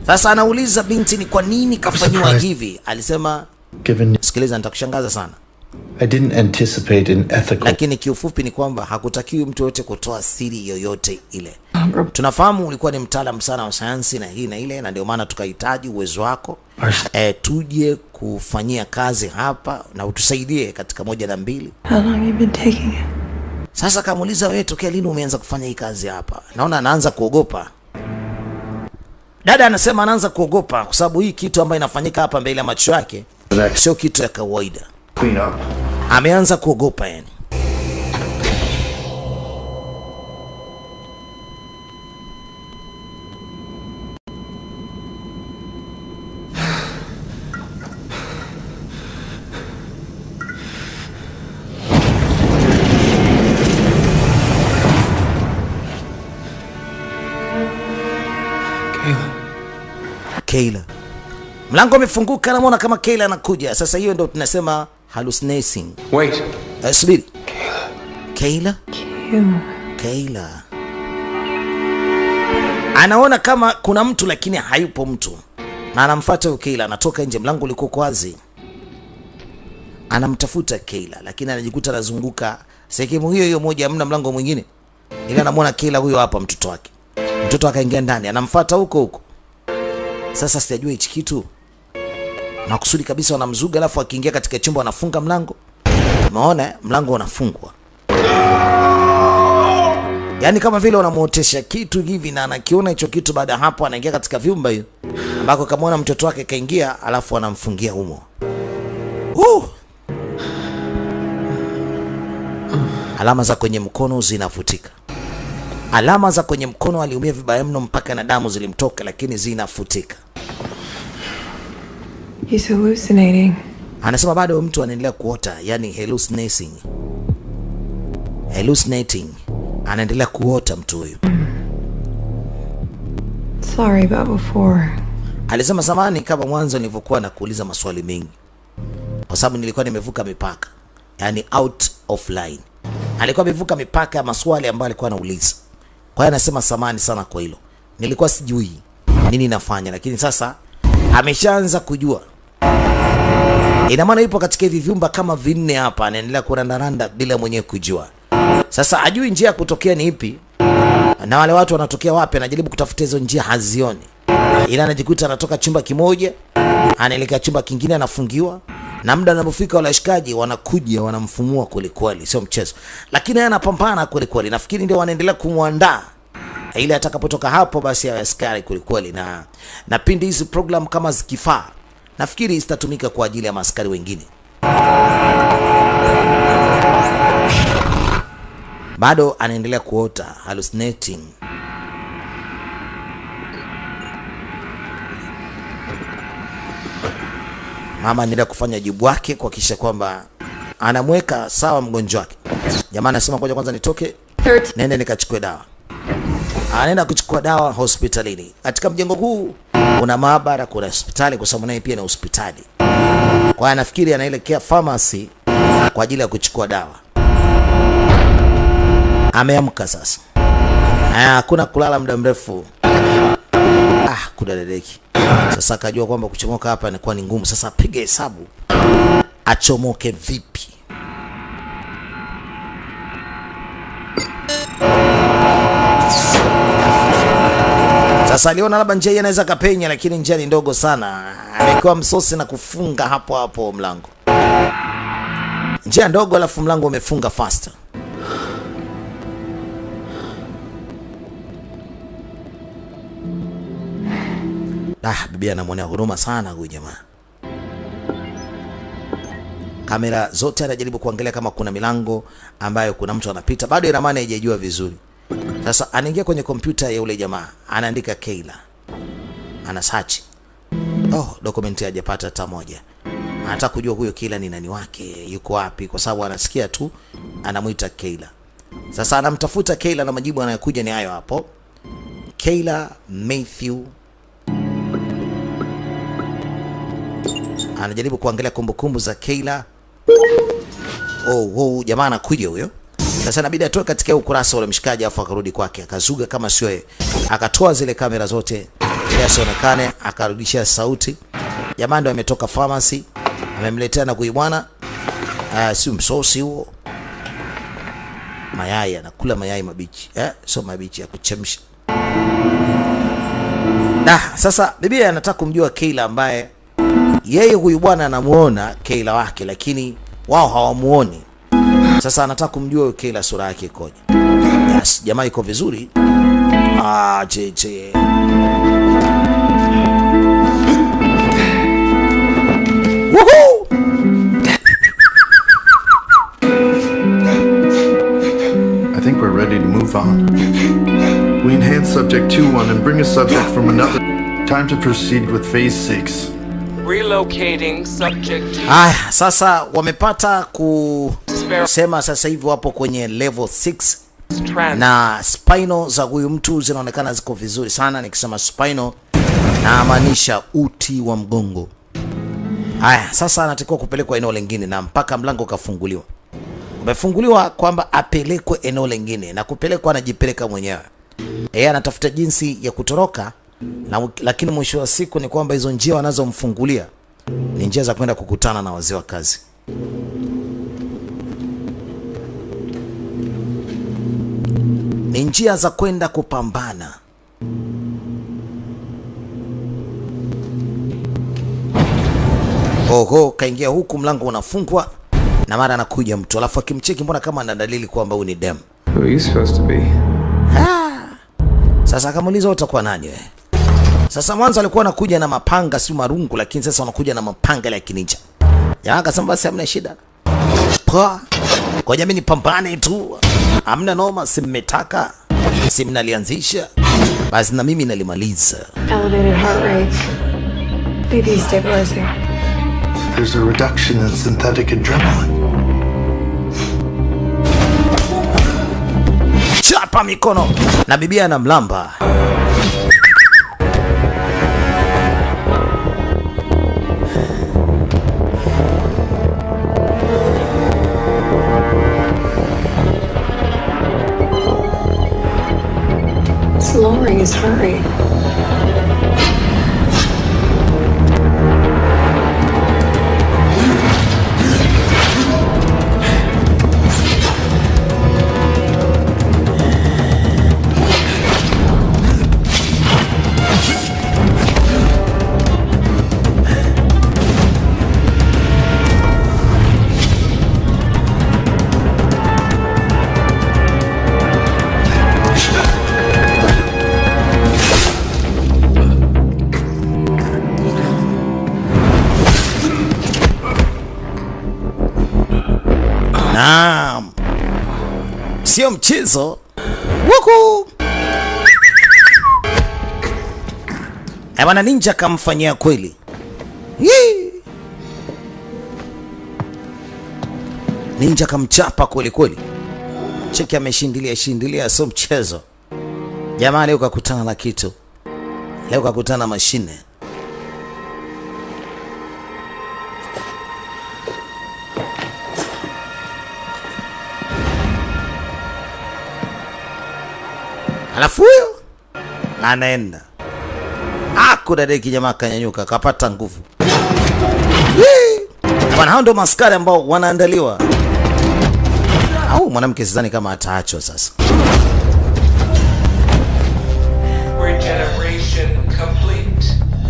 Sasa anauliza binti ni kwa nini kafanywa hivi. Alisema sikiliza, nitakushangaza sana. I didn't anticipate an ethical. Lakini kiufupi ni kwamba hakutakiwi mtu yote kutoa siri yoyote ile. Tunafahamu ulikuwa ni mtaalamu sana wa sayansi na hii na ile, na ndio maana tukahitaji uwezo wako tuje kufanyia kazi hapa na utusaidie katika 1 na 2. How long have you been taking it? Sasa kamuuliza wewe tokea lini umeanza kufanya hii kazi hapa? Naona anaanza kuogopa. Dada anasema anaanza kuogopa kwa sababu hii kitu ambayo inafanyika hapa mbele ya macho yake sio kitu ya kawaida. Clean up. Ameanza kuogopa yani. Kayla. Mlango umefunguka, namuona kama Kayla anakuja. Sasa hiyo ndio tunasema hallucinating. Wait. Subiri. Kayla? Ew. Kayla. Anaona kama kuna mtu lakini hayupo mtu. Na anamfuata huyo Kayla, anatoka nje, mlango ulikuwa wazi. Anamtafuta Kayla lakini anajikuta anazunguka sehemu hiyo hiyo moja, hamna mlango mwingine. Ila anamuona Kayla huyo hapa, mtoto wake. Mtoto akaingia ndani, anamfuata huko huko. Sasa sijajua hichi kitu. Na kusudi kabisa wanamzuga, alafu akiingia katika chumba wanafunga mlango. Umeona mlango unafungwa. Yaani kama vile wanamuotesha kitu hivi na anakiona hicho kitu, baada ya hapo anaingia katika vyumba hiyo ambako kamaona mtoto wake kaingia, alafu anamfungia humo. Alama za kwenye mkono zinafutika. Alama za kwenye mkono, aliumia vibaya mno mpaka na damu zilimtoka, lakini zinafutika. He's hallucinating. Anasema bado mtu anaendelea kuota, yani hallucinating. Anaendelea kuota mtu huyu. Sorry about before. Alisema samani kama mwanzo nilivyokuwa na kuuliza maswali mengi, kwa sababu nilikuwa nimevuka mipaka, yani out of line. Alikuwa amevuka mipaka ya maswali ambayo alikuwa anauliza. Kwa hiyo anasema samani sana kwa hilo. Nilikuwa sijui nini nafanya, lakini sasa ameshaanza kujua. Ina maana yupo katika hivi vyumba kama 4 hapa, anaendelea kurandaranda bila mwenyewe kujua. Sasa ajui njia ya kutokea ni ipi na wale watu wanatokea wapi, anajaribu kutafuta hizo njia, hazioni. Ila anajikuta anatoka chumba kimoja anaelekea chumba kingine, anafungiwa. Na muda unapofika wale washikaji wanakuja wanamfumua kweli kweli, sio mchezo. Lakini yeye anapambana kweli kweli. Nafikiri ndio wanaendelea kumwandaa ili atakapotoka hapo basi awe askari kweli kweli. Na pindi hizi program kama zikifaa, nafikiri zitatumika kwa ajili ya maaskari wengine. Bado anaendelea kuota, hallucinating. Mama anaendelea kufanya jibu wake kuhakikisha kwamba anamweka sawa mgonjwa wake. Jamaa anasema ngoja kwanza nitoke, nende nikachukue dawa. Anaenda kuchukua dawa hospitalini. Katika mjengo huu kuna maabara, kuna hospitali, kwa sababu naye pia ni hospitali. Kwa anafikiri anaelekea pharmacy kwa ajili ya kuchukua dawa. Ameamka sasa. Hakuna kulala muda mrefu. Kuna dedeki. Sasa akajua kwamba kuchomoka hapa inakuwa ni ngumu. Sasa apige hesabu achomoke vipi. Sasa aliona labda njia inaweza kapenya, lakini njia ni ndogo sana. Amekuwa msosi na kufunga hapo hapo mlango. Njia ndogo alafu mlango umefunga faster. Bibi anamwonea huruma sana huyu jamaa. Kamera zote anajaribu kuangalia kama kuna milango ambayo kuna mtu anapita. Bado ramani haijajua vizuri. Sasa anaingia kwenye kompyuta ya ule jamaa, anaandika Kayla. Ana search. Dokumenti hajapata hata moja. Anataka kujua huyo Kayla ni nani wake, yuko wapi, kwa sababu anasikia tu anamuita Kayla. Sasa anamtafuta Kayla na majibu anayokuja ni hayo hapo. Kayla Matthew. Anajaribu kuangalia kumbukumbu za Kayla. Jamaa anakuja huyo. Sasa inabidi atoe katika ukurasa ule mshikaji, afu akarudi kwake, akazuga kama sio yeye. Akatoa zile kamera zote ili asionekane, akarudisha sauti. Jamaa ndio ametoka pharmacy, amemletea na kuibwana. Si msosi huo. Mayai, anakula mayai mabichi. Sio mabichi ya kuchemsha. Sasa bibi anataka kumjua Kayla ambaye yeye huyu bwana anamuona Kayla wake, lakini wao hawamuoni. Sasa anataka kumjua Kayla sura yake ikoje. Yes, jamaa iko vizuri. Cheche. Woohoo! I think we're ready to move on. We enhance subject 2-1 and bring a subject from another. Time to proceed with phase 6. Relocating subject. Sasa wamepata kusema sasa hivi wapo kwenye level 6 na spinal za huyu mtu zinaonekana ziko vizuri sana. Nikisema spinal na maanisha uti wa mgongo. Haya, sasa anatakiwa kupelekwa eneo lingine na mpaka mlango kafunguliwa. Umefunguliwa kwamba apelekwe eneo lingine na kupelekwa anajipeleka mwenyewe. Yeye anatafuta jinsi ya kutoroka lakini mwisho wa siku ni kwamba hizo njia wanazomfungulia ni njia za kwenda kukutana na wazee wa kazi. Ni njia za kwenda kupambana. Oho, kaingia huku, mlango unafungwa na mara anakuja mtu, alafu akimcheki mbona kama ana dalili kwamba huyu ni dem. Who are you supposed to be? Sasa akamuuliza utakuwa nani wewe? Sasa mwanzo alikuwa anakuja na mapanga si marungu, lakini sasa wanakuja na mapanga ya kininja. Jamaa akasema basi hamna shida. Poa. Ngoja mimi nipambane tu. Hamna noma, si mmetaka. Si mnalianzisha. Basi na mimi nalimaliza. Elevated heart rate. BD stabilizing. There's a reduction in synthetic adrenaline. Chapa mikono na bibi anamlamba. It's lowering his heart rate. Naam. Sio mchezo. Wuku. Bwana ninja kamfanyia kweli. Yee. Ninja kamchapa kweli kweli. Cheki ameshindilia sio mchezo. Jamaa leo kakutana na kitu. Leo kakutana na mashine. Alafu huyo anaenda. Akudadeki jamaa kanyanyuka kapata nguvu. Bwana hao ndo maskari ambao wanaandaliwa. Au mwanamke sidhani kama ataachwa sasa.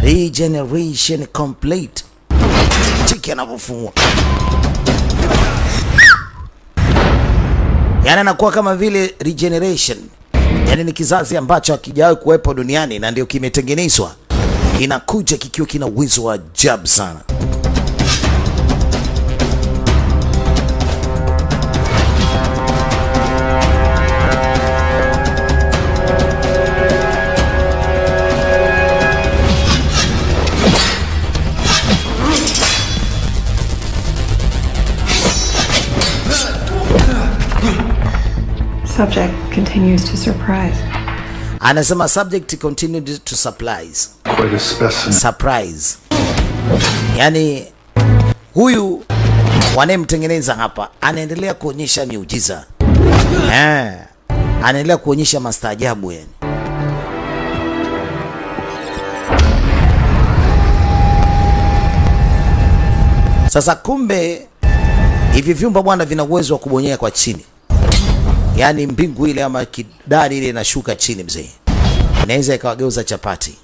Regeneration complete. Chiki anavofungwa. Yaani anakuwa kama vile regeneration. Yaani ni kizazi ambacho hakijawahi kuwepo duniani na ndio kimetengenezwa. Inakuja kikiwa kina uwezo wa ajabu sana. Subject continues to surprise. Anasema subject continued to surprise. Quite a specimen. Surprise. Yani huyu wanemtengeneza hapa anaendelea kuonyesha miujiza. Anaendelea kuonyesha mastaajabu yani. Sasa kumbe hivi vyumba bwana vina uwezo wa kubonyea kwa chini. Yaani mbingu ile ama kidari ile inashuka chini mzee. Inaweza ikawageuza chapati.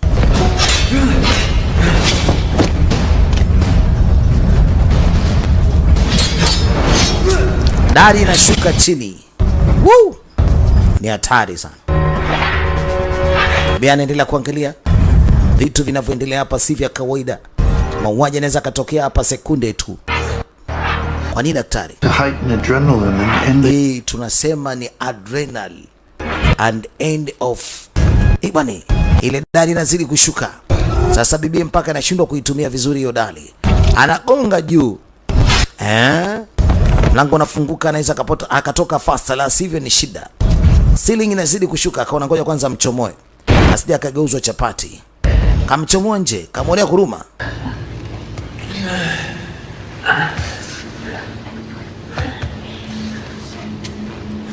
Dari inashuka chini. Woo! Ni hatari sana. Bia anaendelea kuangalia vitu vinavyoendelea hapa si vya kawaida. Mauaji yanaweza katokea hapa sekunde tu. Kwa nini daktari? Heighten adrenaline and Hii tunasema ni adrenal and end of. Bwana, ile dali inazidi kushuka. Sasa bibi mpaka anashindwa kuitumia vizuri hiyo dali. Anagonga juu. Mlango unafunguka, anaweza akatoka fast, la sivyo ni shida. Ceiling inazidi kushuka, akaona ngoja kwanza mchomoe. Asije akageuzwa chapati. kamchomoa nje, kamwonea huruma.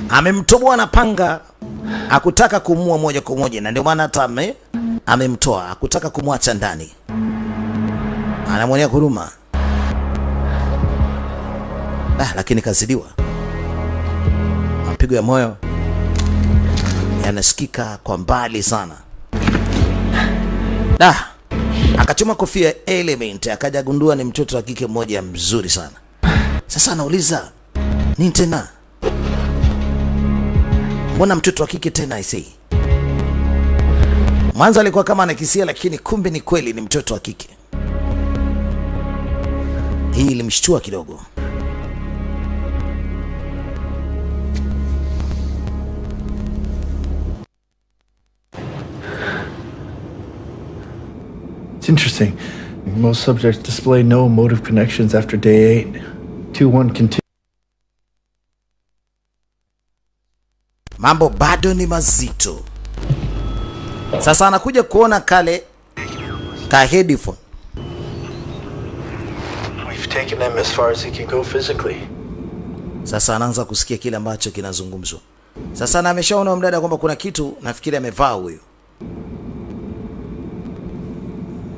Amemtoboa na panga, hakutaka kumua moja kwa moja, na ndio maana hata amemtoa, hakutaka kumwacha ndani, anamwonea huruma. Lakini kazidiwa. Mapigo ya moyo yanasikika kwa mbali sana. Akachoma kofia ya Element, akaja gundua ni mtoto wa kike mmoja mzuri sana. Sasa anauliza, nini tena? Mbona mtoto wa kike tena isi? Mwanzo alikuwa kama anakisia, lakini kumbe ni kweli ni mtoto wa kike. Hii ilimshtua kidogo. It's interesting. Most subjects display no emotive connections after day 8. 2-1 continue. Mambo bado ni mazito. Sasa anakuja kuona kale ka headphone. We've taken them as far as he can go physically. Sasa anaanza kusikia kile ambacho kinazungumzwa. Sasa na ameshaona mdada kwamba kuna kitu nafikiri amevaa huyo.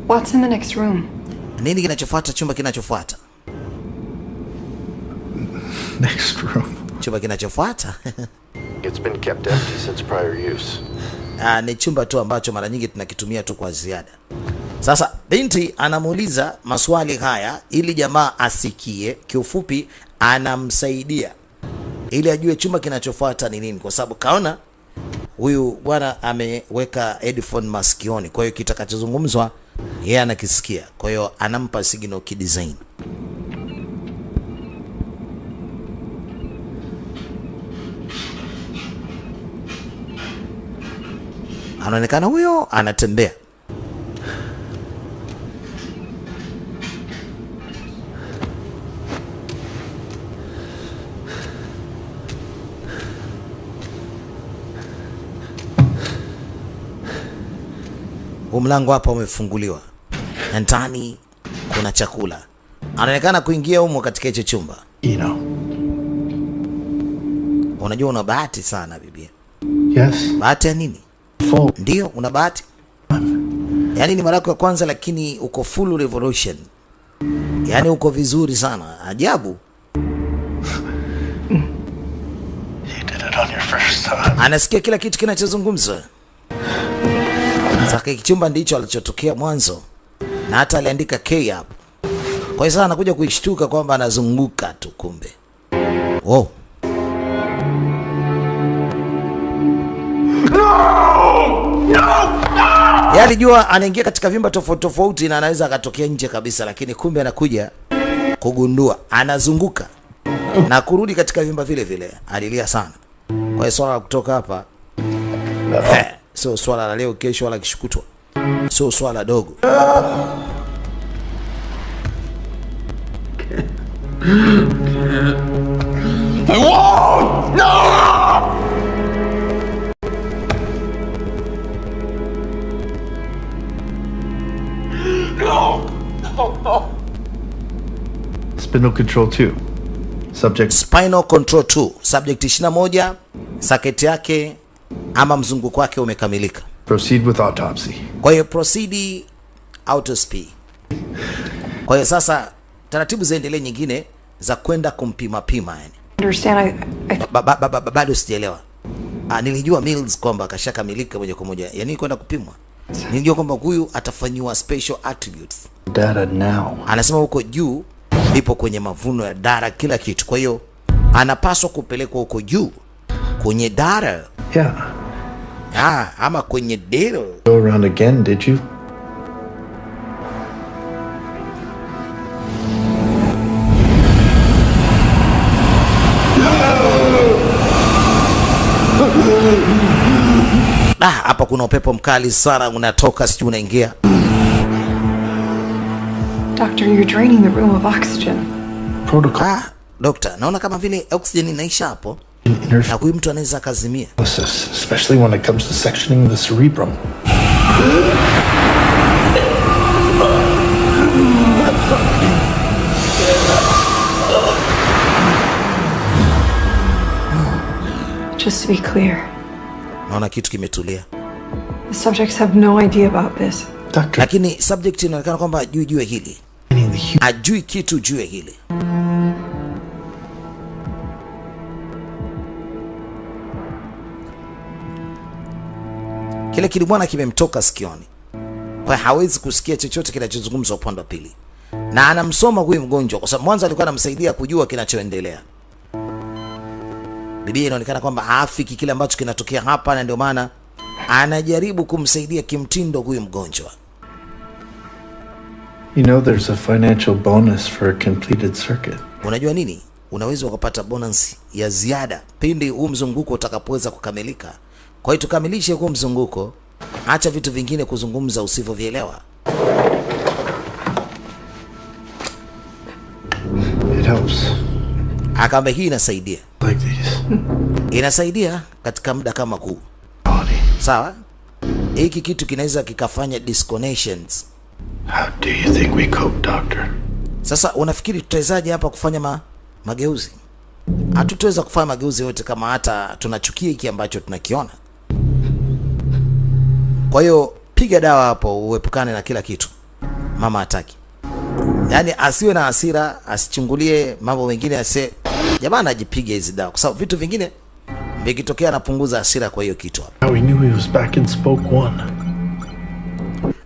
What's in the next room? Nini kinachofuata? Chumba kinachofuata. Next room. Chumba kinachofuata. It's been kept empty since prior use. Ni chumba tu ambacho mara nyingi tunakitumia tu kwa ziada. Sasa binti anamuuliza maswali haya ili jamaa asikie. Kiufupi anamsaidia ili ajue chumba kinachofuata ni nini, kwa sababu kaona huyu bwana ameweka headphone masikioni, kwa hiyo kitakachozungumzwa yeye anakisikia, kwa hiyo anampa signal kidesign. Anaonekana huyo anatembea. Mlango hapa umefunguliwa. Ndani kuna chakula. Anaonekana kuingia humo katika hicho chumba. You know. Unajua una bahati sana bibi. Yes. Bahati ya nini? Full. Ndio, una bahati. Yaani ni mara yako ya kwanza lakini uko full revolution. Yaani uko vizuri sana. Ajabu. You did it on your first time. Anasikia kila kitu kinachozungumzwa. Sasa kichumba ndicho alichotokea mwanzo. Na hata aliandika K hapo. Kwa hiyo sasa anakuja kuishtuka kwamba anazunguka tu kumbe. Wow. Yeye alijua anaingia katika vyumba tofauti tofauti na anaweza akatokea nje kabisa, lakini kumbe anakuja kugundua anazunguka na kurudi katika vyumba vile vile. Alilia sana. Kwa hiyo swala la kutoka hapa sio swala la leo kesho wala kishukutwa. Sio swala dogo. I won't! No! No! Spinal control 2. Subject. Spinal control 2. Subject 21. Saketi yake ama mzunguko wake umekamilika. Proceed with autopsy. Kwa hiyo proceed autopsy. Kwa hiyo sasa taratibu ziendelee nyingine za kwenda kumpima yani. Understand? Bado sijaelewa. Nilijua Mills kwamba kashakamilika moja kwa moja. Yaani kwenda kupimwa. Nilijua kwamba huyu atafanywa special attributes. Data now. Anasema huko juu ndipo kwenye mavuno ya dara kila kitu. Kwa hiyo anapaswa kupelekwa huko juu kwenye dara. Yeah. Ama kwenye data. Go around again, did you? Hapa kuna upepo mkali sana unatoka, sijui unaingia. Doctor, you're draining the room of oxygen. Protocol. Doctor, naona kama vile oxygen inaisha hapo. Na huyu mtu anaweza kazimia. Especially when it comes to sectioning the cerebrum. Just to be clear, Naona kitu kimetulia. the subjects have no idea about this. Doctor, Lakini subject inaonekana kwamba ajui juu ya hili. Ajui kitu juu ya hili. Kile kilibwana kimemtoka sikioni. Kwa hawezi kusikia chochote kinachozungumzwa upande wa pili. Na anamsoma huyu mgonjwa kwa sababu mwanzo alikuwa anamsaidia kujua kinachoendelea. Bibi inaonekana kwamba haafiki kile ambacho kinatokea hapa, na ndio maana anajaribu kumsaidia kimtindo huyu mgonjwa. you know there's a financial bonus for a completed circuit. Unajua nini? Unaweza ukapata bonus ya ziada pindi huu mzunguko utakapoweza kukamilika. Kwa hiyo tukamilishe huu mzunguko, acha vitu vingine kuzungumza usivyovielewa. It helps. Akambe hii inasaidia. Like these. Inasaidia katika muda kama huu. Sawa? Hiki kitu kinaweza kikafanya disconnections. How do you think we cope, Doctor? Sasa unafikiri tutawezaje hapa kufanya mageuzi? Hatutaweza kufanya mageuzi yote kama hata tunachukia hiki ambacho tunakiona. Kwa hiyo piga dawa hapo uepukane na kila kitu. Mama hataki. Yaani asiwe na hasira, asichungulie mambo mengine, jamaa anajipiga hizi dawa kwa sababu vitu vingine vikitokea anapunguza hasira kwa hiyo kitu hapo. We knew he was back in spoke 1.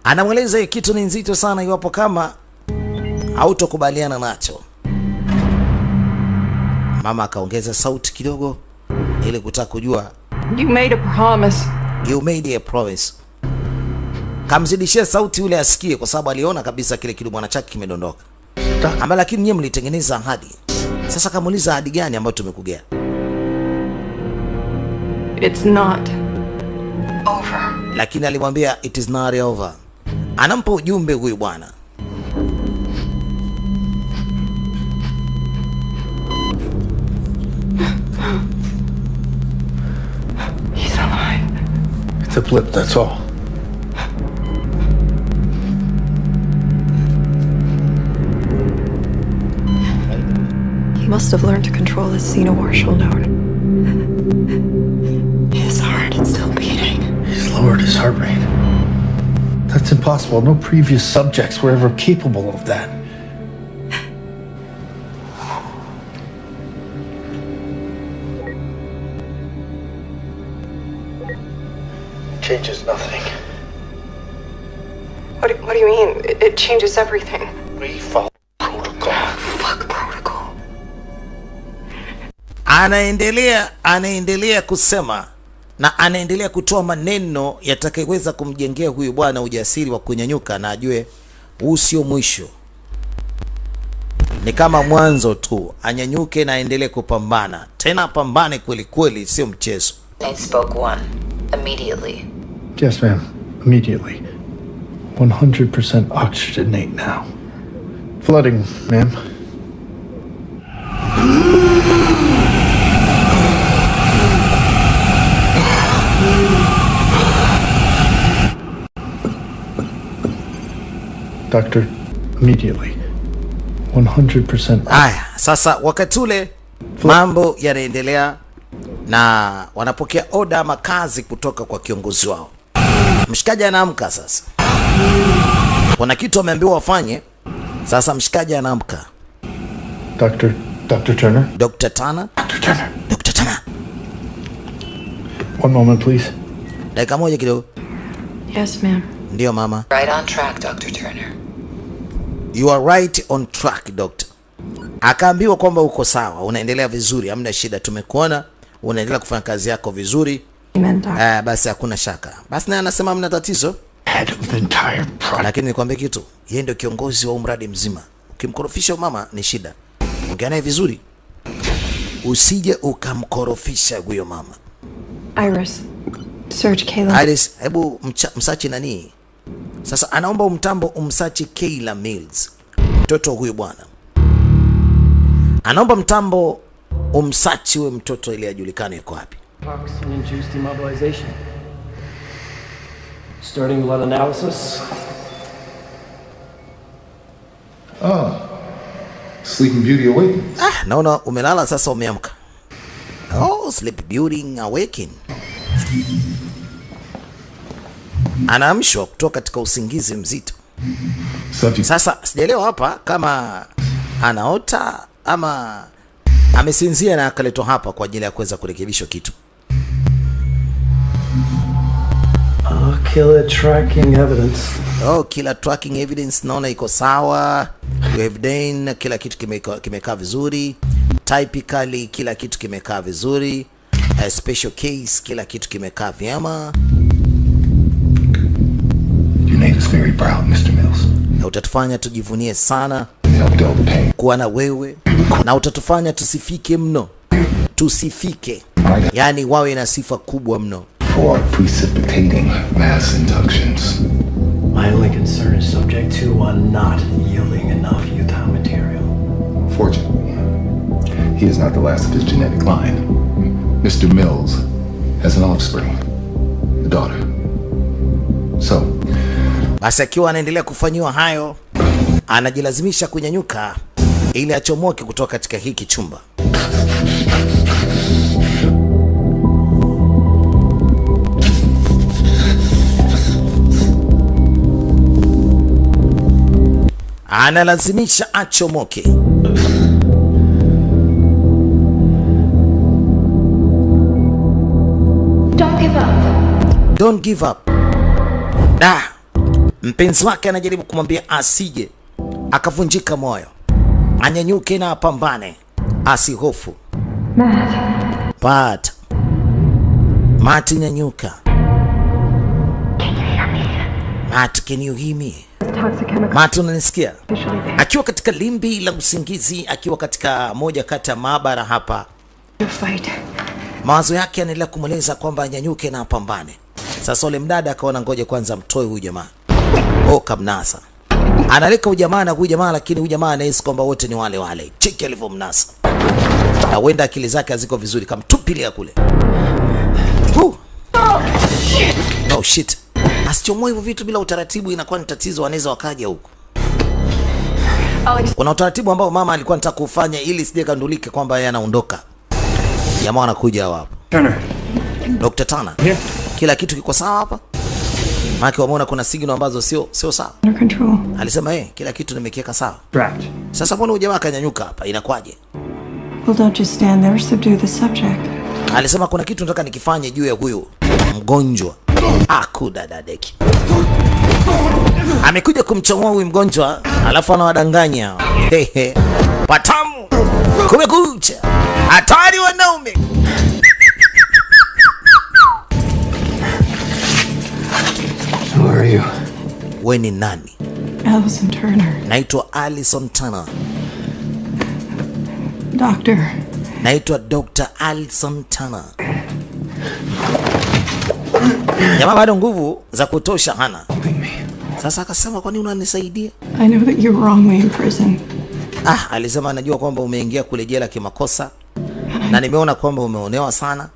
Anamweleza hiyo kitu ni nzito sana iwapo kama hautokubaliana nacho. Mama akaongeza sauti kidogo ili kutaka kujua. You made a promise. You made a promise. Kamzidishia sauti yule asikie kwa sababu aliona kabisa kile kilibwana chake kimedondoka. Ama lakini nyinyi mlitengeneza ahadi. Sasa kamuuliza ahadi gani ambayo tumekugea? It's not over. Lakini alimwambia it is not over. Anampa ujumbe huyu bwana. He's alive. It's a blip, that's all. He must have learned to control his xenomartial node. His heart is still beating. He's lowered his heart rate. That's impossible. No previous subjects were ever capable of that. Changes nothing. What do you mean? It changes everything. We follow protocol. Fuck protocol. Anaendelea kusema na anaendelea kutoa maneno yatakayoweza kumjengea huyu bwana ujasiri wa kunyanyuka na ajue huu sio mwisho. Ni kama mwanzo tu, anyanyuke na aendelee kupambana. Tena pambane kweli kweli, sio mchezo. I spoke 1 immediately. Yes, ma'am. Immediately. 100% oxygenate now. Flooding, ma'am. Doctor, immediately. 100%. Haya, sasa wakati ule mambo yanaendelea na wanapokea oda ama kazi kutoka kwa kiongozi wao. Mshikaji anaamka sasa. Kuna kitu ameambiwa wafanye. Sasa mshikaji anaamka. Dr. Turner? Dr. Turner? Dr. Turner. Dr. Turner. One moment, please. Dakika moja kidogo. Yes, ma'am. Ndio mama. Right on track, Dr. Turner. You are right on track, doctor. Akaambiwa kwamba uko sawa, unaendelea vizuri, hamna shida, tumekuona unaendelea kufanya kazi yako vizuri. Basi hakuna shaka. Basi naye anasema hamna tatizo. Head of the entire project. Lakini nikwambie kitu, yeye ndio kiongozi wa mradi mzima. Ukimkorofisha mama ni shida. Ongea naye vizuri. Usije ukamkorofisha huyo mama. Iris, search Kayla. Iris, hebu msachi nani? Sasa anaomba umtambo umsachi Kayla Mills. Mtoto huyu bwana. Anaomba mtambo umsachi we mtoto ili ajulikane yuko wapi. Toxin-induced immobilization. Starting blood analysis. Sleeping Beauty awakens. Naona umelala sasa umeamka. Oh, Oh, sleep building awaken. Anaamshwa kutoka katika usingizi mzito. Sasa sijaelewa hapa kama anaota ama amesinzia na akaletwa hapa kwa ajili ya kuweza kurekebishwa kitu. Killer tracking evidence. Oh, killer tracking evidence naona iko sawa. We have done kila kitu kimekaa vizuri. Typically kila kitu kimekaa vizuri. A special case kila kitu kimekaa vyema. You made us very proud, Mr. Mills. Na utatufanya tujivunie sana kuwa na wewe, na utatufanya tusifike mno, tusifike, yani wawe na sifa kubwa mno. For precipitating mass inductions. My only concern is Subject 2-1 not yielding enough Utah material. Fortunately, he is not the last of his genetic line. Mr. Mills has an offspring, a daughter. So, basi akiwa anaendelea kufanyiwa hayo, anajilazimisha kunyanyuka ili achomoke kutoka katika hiki chumba. Analazimisha achomoke. Don't give up. Don't give up. Da, mpenzi wake anajaribu kumwambia asije akavunjika moyo, anyanyuke na apambane, asihofu. But Matt, nyanyuka. Matt, can you hear me? Matt, unanisikia? Akiwa katika limbi la usingizi, akiwa katika moja kati ya maabara hapa, mawazo yake yanaendelea kumweleza kwamba anyanyuke na apambane. Sasa ule mdada akaona ngoja kwanza mtoe huyu jamaa. Oh, kamnasa. Analeka ujamaa na huyu jamaa, lakini huyu jamaa anahisi kwamba wote ni wale wale. Cheki alivyomnasa. Na wenda akili zake haziko vizuri, kamtupilia kule. No shit. Asichomoe hivyo vitu bila utaratibu inakuwa ni tatizo, wanaweza wakaja huko. Kuna utaratibu ambao mama alikuwa anataka kufanya ili sije kandulike kwamba yeye anaondoka. Jamaa anakuja hapo. Turner. Dr. Turner. Here. Kila kitu kiko sawa hapa? Maki wameona kuna signal ambazo sio sawa. Under control. Alisema kila kitu nimekiweka sawa. Trapped. Sasa mbona huyu jamaa kanyanyuka hapa? Inakwaje? Well, don't just stand there. Subdue the subject. Alisema kuna kitu nataka nikifanye juu ya huyu mgonjwa. Kudadadeki. Amekuja kumchomoa huyu mgonjwa, alafu anawadanganya. Patamu. Kumekucha. Hatari wanaume. Who are you? Wewe ni nani? Allison Turner. Naitwa Allison Turner. Doctor. Naitwa Dr. Allison Turner. Jamaa bado nguvu za kutosha hana. Sasa akasema kwa nini unanisaidia? I know that you're wrongly imprisoned. Alisema anajua kwamba umeingia kule jela kimakosa. Na nimeona kwamba umeonewa sana.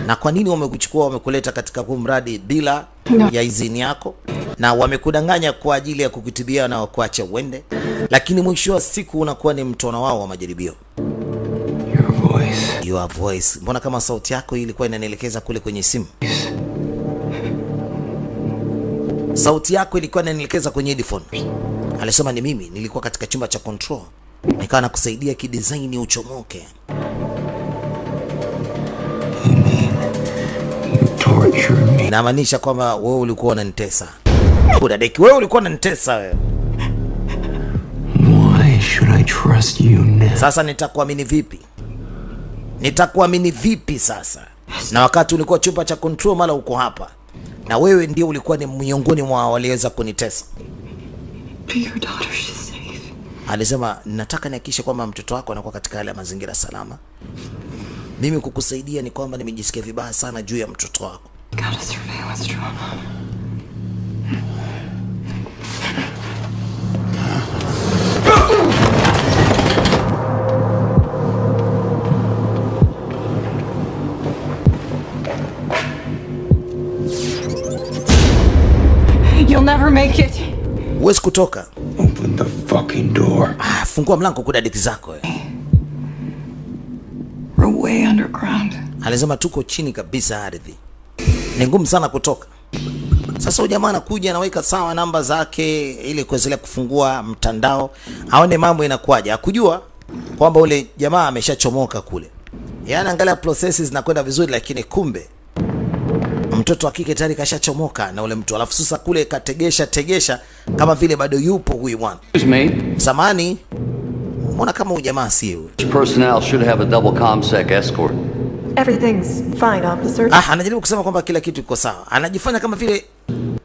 Na kwa nini wamekuchukua wamekuleta katika huu mradi bila ya idhini yako? Na wamekudanganya kwa ajili ya kukutibia na kuacha uende. Lakini mwisho wa siku unakuwa ni mtona wao wa majaribio. Your voice. Mbona kama sauti yako ilikuwa inanielekeza kule kwenye simu? Sauti yako ilikuwa inanielekeza kwenye headphone. Alisema ni mimi, nilikuwa katika chumba cha control. Nikawa nakusaidia kidesign uchomoke. Inamaanisha kwamba wewe ulikuwa unanitesa. Kudadeki, wewe ulikuwa unanitesa wewe. Why should I trust you now? Sasa nitakuamini vipi? Nitakuamini vipi sasa? Na wakati ulikuwa chumba cha control mara uko hapa. Na wewe ndio ulikuwa ni miongoni mwa waliweza kunitesa. Your daughter is safe. Alisema nataka nihakikishe kwamba mtoto wako anakuwa katika hali ya mazingira salama. Mimi kukusaidia ni kwamba nimejisikia vibaya sana juu ya mtoto wako. Got a surveillance drone on. You'll never make it. Huwezi kutoka. Open the fucking door. Fungua mlango kudadiki zako wewe. We're way underground. Alisema tuko chini kabisa ardhi, ni ngumu sana kutoka. Sasa huyu jamaa anakuja anaweka sawa namba zake ili kuendelea kufungua mtandao, aone mambo inakuaje. Hakujua kwamba ule jamaa ameshachomoka kule. Yaani angalia processes zinakwenda vizuri, lakini kumbe mtoto wa kike tayari kashachomoka na ule mtu. Alafu sasa kule kategesha kama vile bado yupo huyu bwana. Samani, mbona kama huyu jamaa sio huyu? Personnel should have a double ComSec escort. Everything's fine, officer. Anajaribu kusema kwamba kila kitu kiko sawa. Anajifanya kama vile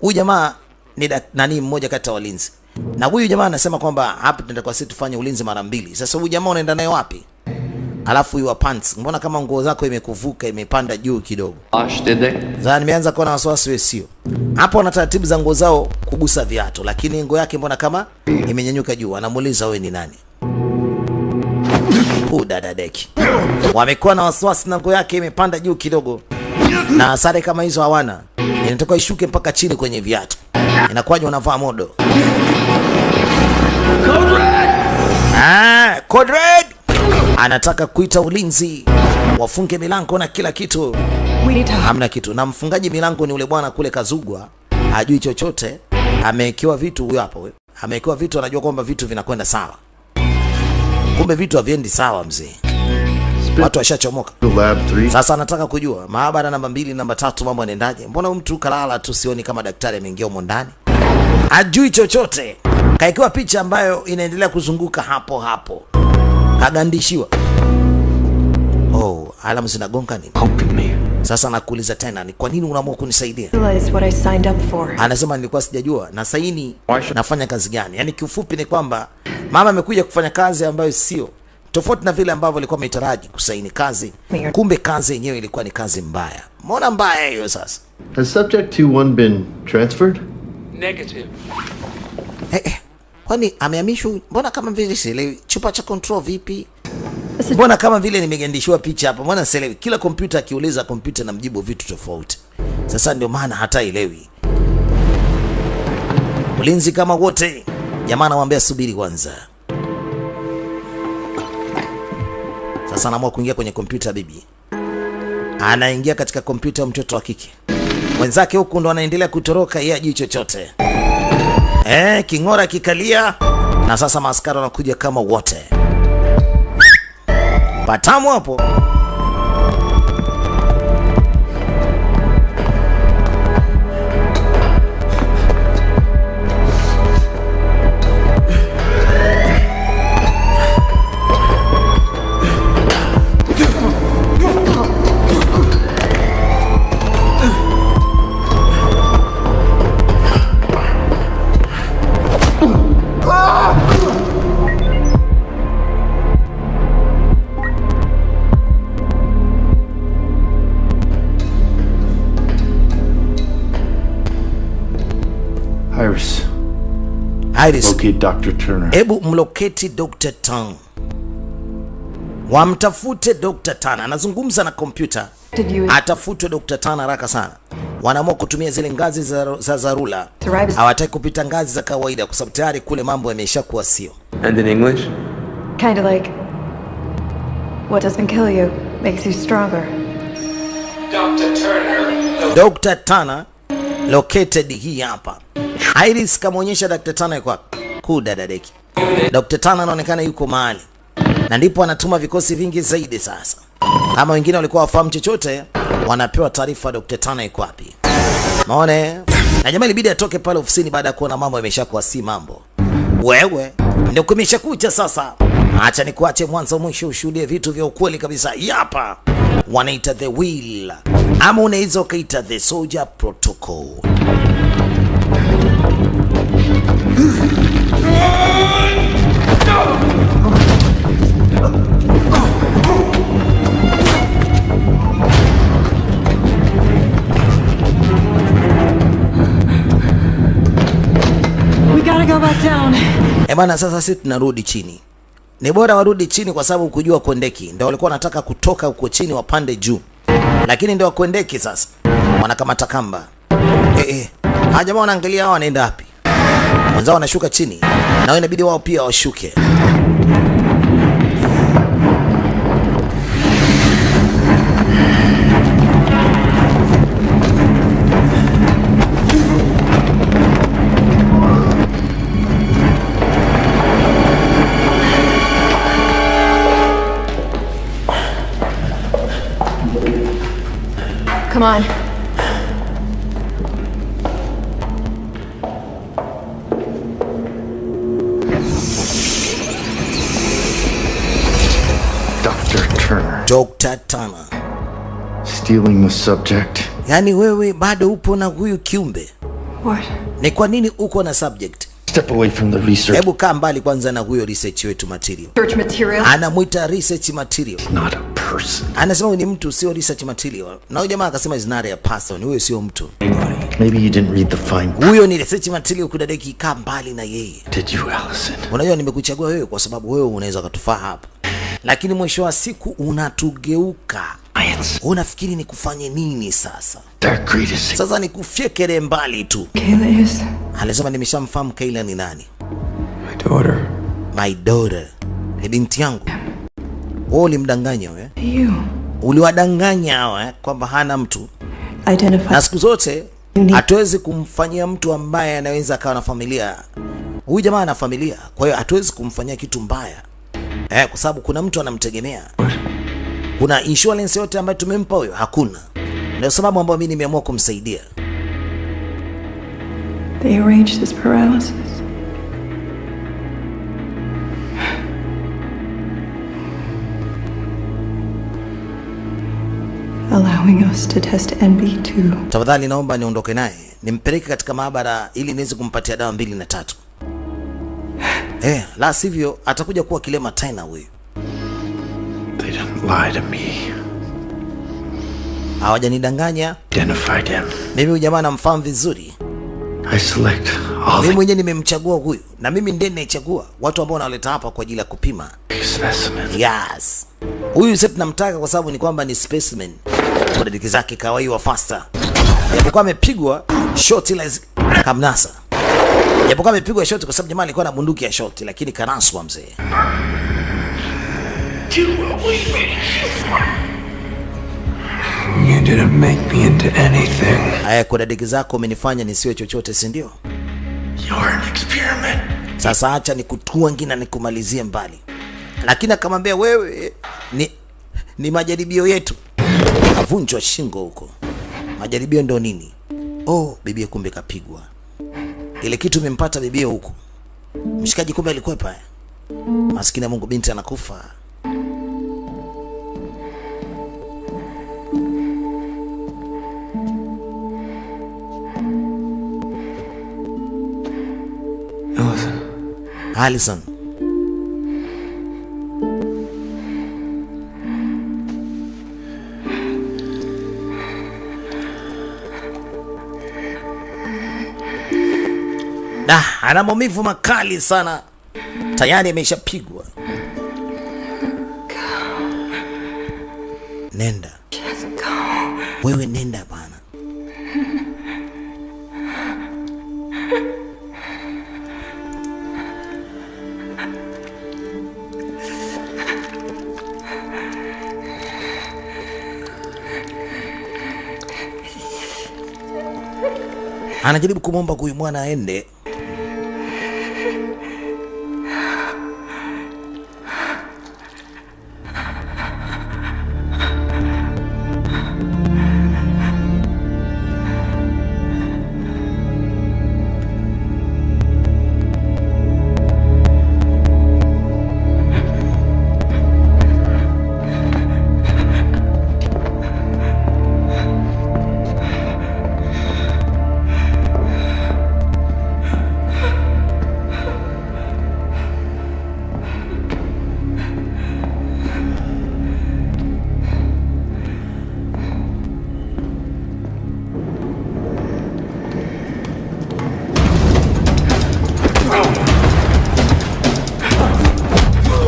huyu jamaa ni nani mmoja kati ya walinzi. Na huyu jamaa anasema kwamba hapa tunataka sisi tufanye ulinzi mara 2. Sasa huyu jamaa unaenda naye wapi? Alafu hiyo pants, mbona kama nguo zako imekuvuka imepanda juu kidogo? Sasa nimeanza kuona wasiwasi wewe sio. Hapo wana taratibu za nguo zao kugusa viatu, lakini nguo yake mbona kama imenyanyuka juu. Anamuuliza wewe ni nani? Dada Deki. Wamekuwa na wasiwasi na nguo yake imepanda juu kidogo. Na sare kama hizo hawana. Inatoka ishuke mpaka chini kwenye viatu. Inakuwaje unavaa modo? Code Red! Code Red! Anataka kuita ulinzi. Wafunge milango na kila kitu. Hamna kitu. Na mfungaji milango ni ule bwana kule Kazugwa. Hajui chochote. Amewekewa vitu huyo hapo. Amewekewa vitu, anajua kwamba vitu vinakwenda sawa. Kumbe vitu haviendi sawa mzee. Watu washachomoka. Sasa anataka kujua maabara namba 2, namba 3 mambo yanaendaje? Mbona mtu kalala tu sioni kama daktari ameingia huko ndani? Hajui chochote. Kaikiwa picha ambayo inaendelea kuzunguka hapo. Kagandishiwa. Oh, alamu zinagonga nini? Sasa nakuuliza tena, ni kwa nini unaamua kunisaidia? Anasema nilikuwa sijajua na saini nafanya kazi gani. Yaani kiufupi ni kwamba mama amekuja kufanya kazi ambayo sio tofauti na vile ambavyo alikuwa ametaraji kusaini kazi. Kumbe kazi yenyewe ilikuwa ni kazi mbaya. Mbona mbaya hiyo sasa? Has subject 21 been transferred? Negative. Kwani amehamishwa? Mbona kama vile sielewi. Chupa cha control vipi? Mbona kama vile nimegandishiwa picha hapa? Mbona sielewi. Kila kompyuta akiuliza kompyuta na mjibu vitu tofauti. Sasa ndio maana hata elewi. Ulinzi kama wote. Jamaa anamwambia subiri kwanza. Sasa anaamua kuingia kwenye kompyuta bibi. Anaingia katika kompyuta mtoto wa kike. Wenzake huku ndo anaendelea kutoroka, yeye hajui chochote. King'ora kikalia na sasa maaskari wanakuja kama wote. Patamu hapo. Iris. Locate Dr. Turner. Ebu mloketi Dr. Tang. Wamtafute Dr. Tana. Anazungumza na kompyuta. Atafutwe Dr. Tana haraka sana. Wanaamua kutumia zile ngazi za dharura. Hawataki kupita ngazi za kawaida kwa sababu tayari kule mambo yameshakuwa sio. And in English? Kind of like, what doesn't kill you makes you stronger. Dr. Turner. Dr. Tana located hii hapa. Iris kamaonyesha Dr. Tana yuko hapa. Dada Deki. Dr. Tana anaonekana yuko mahali. Na ndipo anatuma vikosi vingi zaidi sasa. Kama wengine walikuwa wafahamu chochote, wanapewa taarifa Dr. Tana yuko wapi. Maone. Na jamaa ilibidi atoke pale ofisini baada ya kuona mambo yameshakuwa si mambo. Wewe ndio kumeshakucha sasa. Acha nikuache mwanzo mwisho ushuhudie vitu vya ukweli kabisa. Hapa wanaita the will. Ama unaweza ukaita the soldier protocol. We gotta go back down. Bana, sasa sisi tunarudi chini. Ni bora warudi chini kwa sababu kujua kuendeki. Ndio walikuwa wanataka kutoka huko chini wapande juu. Lakini ndio kuendeki sasa. Wanakamata kamba. Jamaa wanaangalia hao wanaenda wapi. Wenzao wanashuka chini. Na inabidi wao pia washuke. Come on. Dr. Turner. Dr. Turner. Stealing the subject. Yaani wewe bado upo na huyu kiumbe. What? Ni kwa nini uko na subject? Step away from the research. Hebu kaa mbali kwanza na huyo research wetu material. Research material? Anamuita research material. Not a person. Anasema huyu ni mtu, sio research material. Na huyo jamaa akasema is not a person. Huyo sio mtu. Maybe you didn't read the fine. Huyo ni research material, kudadeki kaa mbali na yeye. Did you, Allison? Unajua nimekuchagua wewe kwa sababu wewe unaweza kutufaa hapa. Lakini mwisho wa siku unatugeuka. Unafikiri ni kufanye nini sasa? Sasa ni kufyekele mbali tu. Kayla is... Alisema nimeshamfahamu Kayla ni nani. My daughter. My daughter. Ni binti yangu. Wewe ulimdanganya wewe. You. Uliwadanganya hawa kwamba hana mtu. Identify. Na siku zote hatuwezi kumfanyia mtu ambaye anaweza akawa na familia. Huyu jamaa ana familia. Kwa hiyo hatuwezi kumfanyia kitu mbaya. Kwa sababu kuna mtu anamtegemea. Kuna insurance yote ambayo tumempa huyo? Hakuna. Ndio sababu ambayo mimi nimeamua kumsaidia. They arranged this paralysis. Allowing us to test NB2. Tafadhali naomba niondoke naye. Nimpeleke katika maabara ili niweze kumpatia dawa 2 na 3. La sivyo atakuja kuwa kilema tena huyu. They didn't lie to me. Hawajanidanganya. Identified him. Mimi huyu jamaa namfahamu vizuri. I select all mimi mwenyewe nimemchagua huyu na mimi ndiye ninayechagua watu ambao wanaleta hapa kwa ajili ya kupima specimen. Yes. Huyu sasa tunamtaka kwa sababu ni kwamba ni specimen. Kwa dakika zake kawaii wa faster. Japokuwa amepigwa shot ile kamnasa. Japokuwa amepigwa shot kwa sababu jamaa alikuwa na bunduki ya shot lakini kanaswa mzee. You didn't make me into anything. Haya, kwa dakika zako umenifanya nisiwe chochote, si ndio? You're an experiment. Sasa acha nikutua ngina nikumalizie mbali. Lakini akamwambia wewe ni majaribio yetu. Avunjwa shingo huko. Majaribio ndo nini? Oh, bibi kumbe kapigwa. Ile kitu imempata bibi huko. Mshikaji kumbe alikwepa. Maskini Mungu, binti anakufa. Allison. Ana maumivu makali sana. Tayari ameshapigwa. Nenda. Wewe nenda bana. Anajaribu kumwomba huyu mwana aende.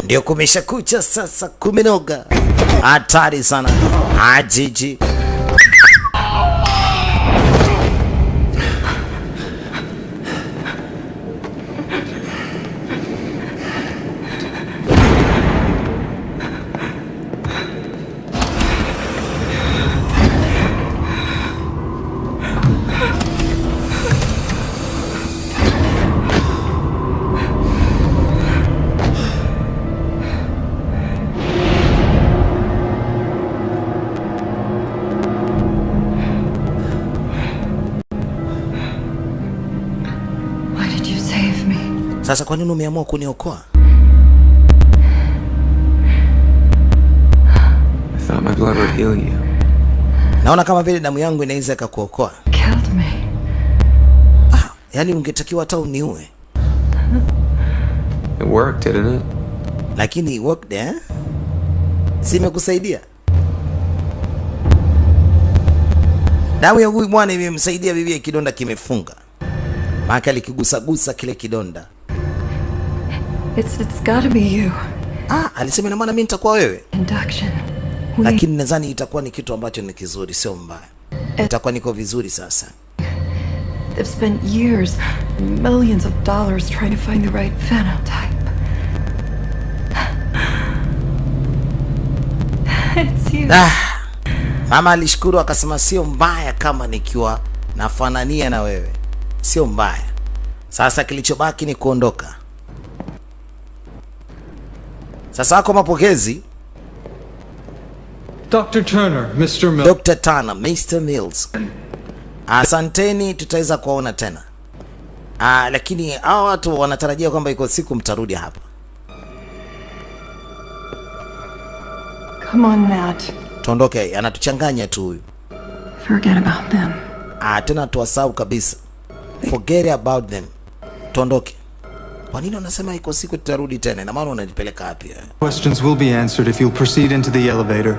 Ndio kumesha kucha sasa, kumenoga. Hatari sana. Ajiji. Sasa kwa nini umeamua kuniokoa? I thought my blood would heal you. Naona kama vile damu yangu inaweza ikakuokoa. Killed me. Yaani ungetakiwa hata uniue. It worked, didn't it? Lakini worked, eh? Simekusaidia. Damu ya huyu bwana imemsaidia bibi, kidonda kimefunga. Maka alikigusa kile kidonda. It's gotta be you. Alisema ina maana mimi nitakuwa wewe. Induction. Lakini nadhani itakuwa ni kitu ambacho ni kizuri, sio mbaya. Itakuwa niko vizuri sasa. They've spent years, millions of dollars trying to find the right phenotype. It's you. Mama alishukuru akasema sio mbaya kama nikiwa nafanania na wewe. Sio mbaya. Sasa kilichobaki ni kuondoka. Sasa kwa mapokezi, Dr. Turner, Mr. Mills. Dr. Turner, Mr. Mills. Asanteni, tutaweza kuona tena. Lakini hao watu wanatarajia kwamba iko siku mtarudi hapa. Come on, Matt. Tuondoke, anatuchanganya tu huyu. Forget about them. Tena tuwasahau kabisa. Forget about them. Tuondoke. Kwa nini unasema iko siku tutarudi tena? Na maana unanipeleka wapi? Questions will be answered if you'll proceed into the elevator.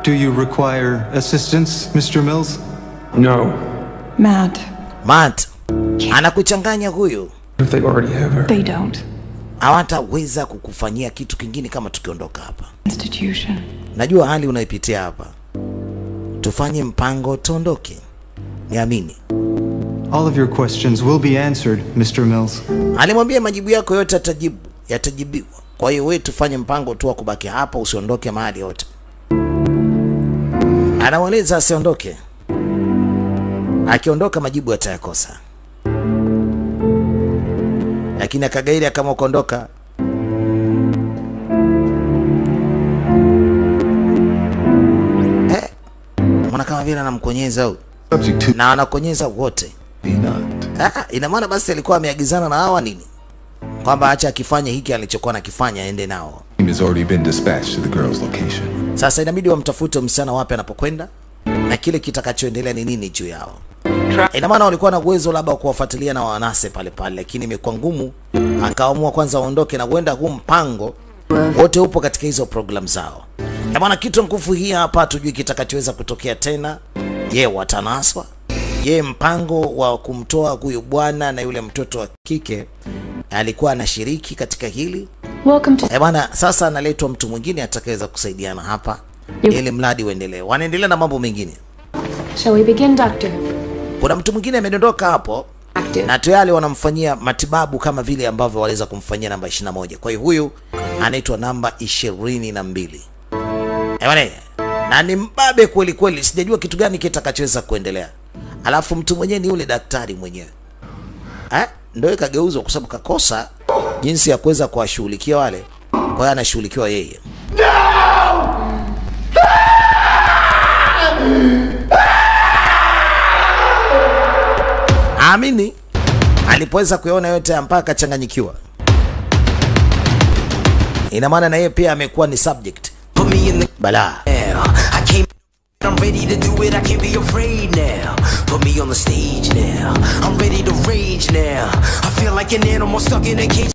Do you require assistance, Mr. Mills? No. Matt. Anakuchanganya huyu. If they already have her. They don't. Hawataweza kukufanyia kitu kingine kama tukiondoka hapa. Institution. Najua hali unaipitia hapa. Tufanye mpango tuondoke. Niamini. All of your questions will be answered, Mr. Mills. Alimwambia majibu yako yote yatajibiwa. Kwa hiyo wewe tufanye mpango tu wa kubaki hapa, usiondoke mahali yote. Anamueleza asiondoke. Akiondoka majibu atayakosa. Lakini akagairi kama ukondoka. Mwana kama vile anamkonyeza huyu. Na anakonyeza wote. Ina maana basi alikuwa ameagizana na hawa nini? Kwamba acha akifanya hiki alichokuwa anakifanya aende nao. Has already been dispatched to the girl's location. Sasa inabidi wamtafute msichana wapi anapokwenda na kile kitakachoendelea ni nini juu yao. Ina maana walikuwa na uwezo labda kuwafuatilia na wanase pale pale, lakini imekuwa ngumu. Akaamua kwanza waondoke na kwenda huu mpango wote upo katika hizo program zao. Ina maana kitu nguvu hii hapa tujui kitakachoweza kutokea tena. Je, watanaswa? Je, mpango wa kumtoa huyu bwana na yule mtoto wa kike alikuwa anashiriki katika hili? Welcome to... Bwana, sasa analetwa mtu mwingine atakayeweza kusaidiana hapa ili mradi uendelee. Wanaendelea na mambo mengine. Shall we begin, Doctor? Kuna mtu mwingine amedondoka hapo na tayari wanamfanyia matibabu kama vile ambavyo waliweza kumfanyia namba 21. Kwa hiyo huyu anaitwa namba 22. Bwana, na ni mbabe kweli kweli, sijajua kitu gani kitakachoweza kuendelea. Alafu mtu mwenyewe ni yule daktari mwenyewe. Ndio kageuzwa kwa sababu kakosa jinsi ya kuweza kuwashughulikia wale. Kwa hiyo anashughulikiwa yeye. Amini alipoweza kuyaona yote mpaka changanyikiwa. Ina maana na yeye pia amekuwa ni subject. Bala. I'm ready to do it, I can't be afraid now. Put me on the stage now. I'm ready to rage now. I feel like an animal stuck in a cage.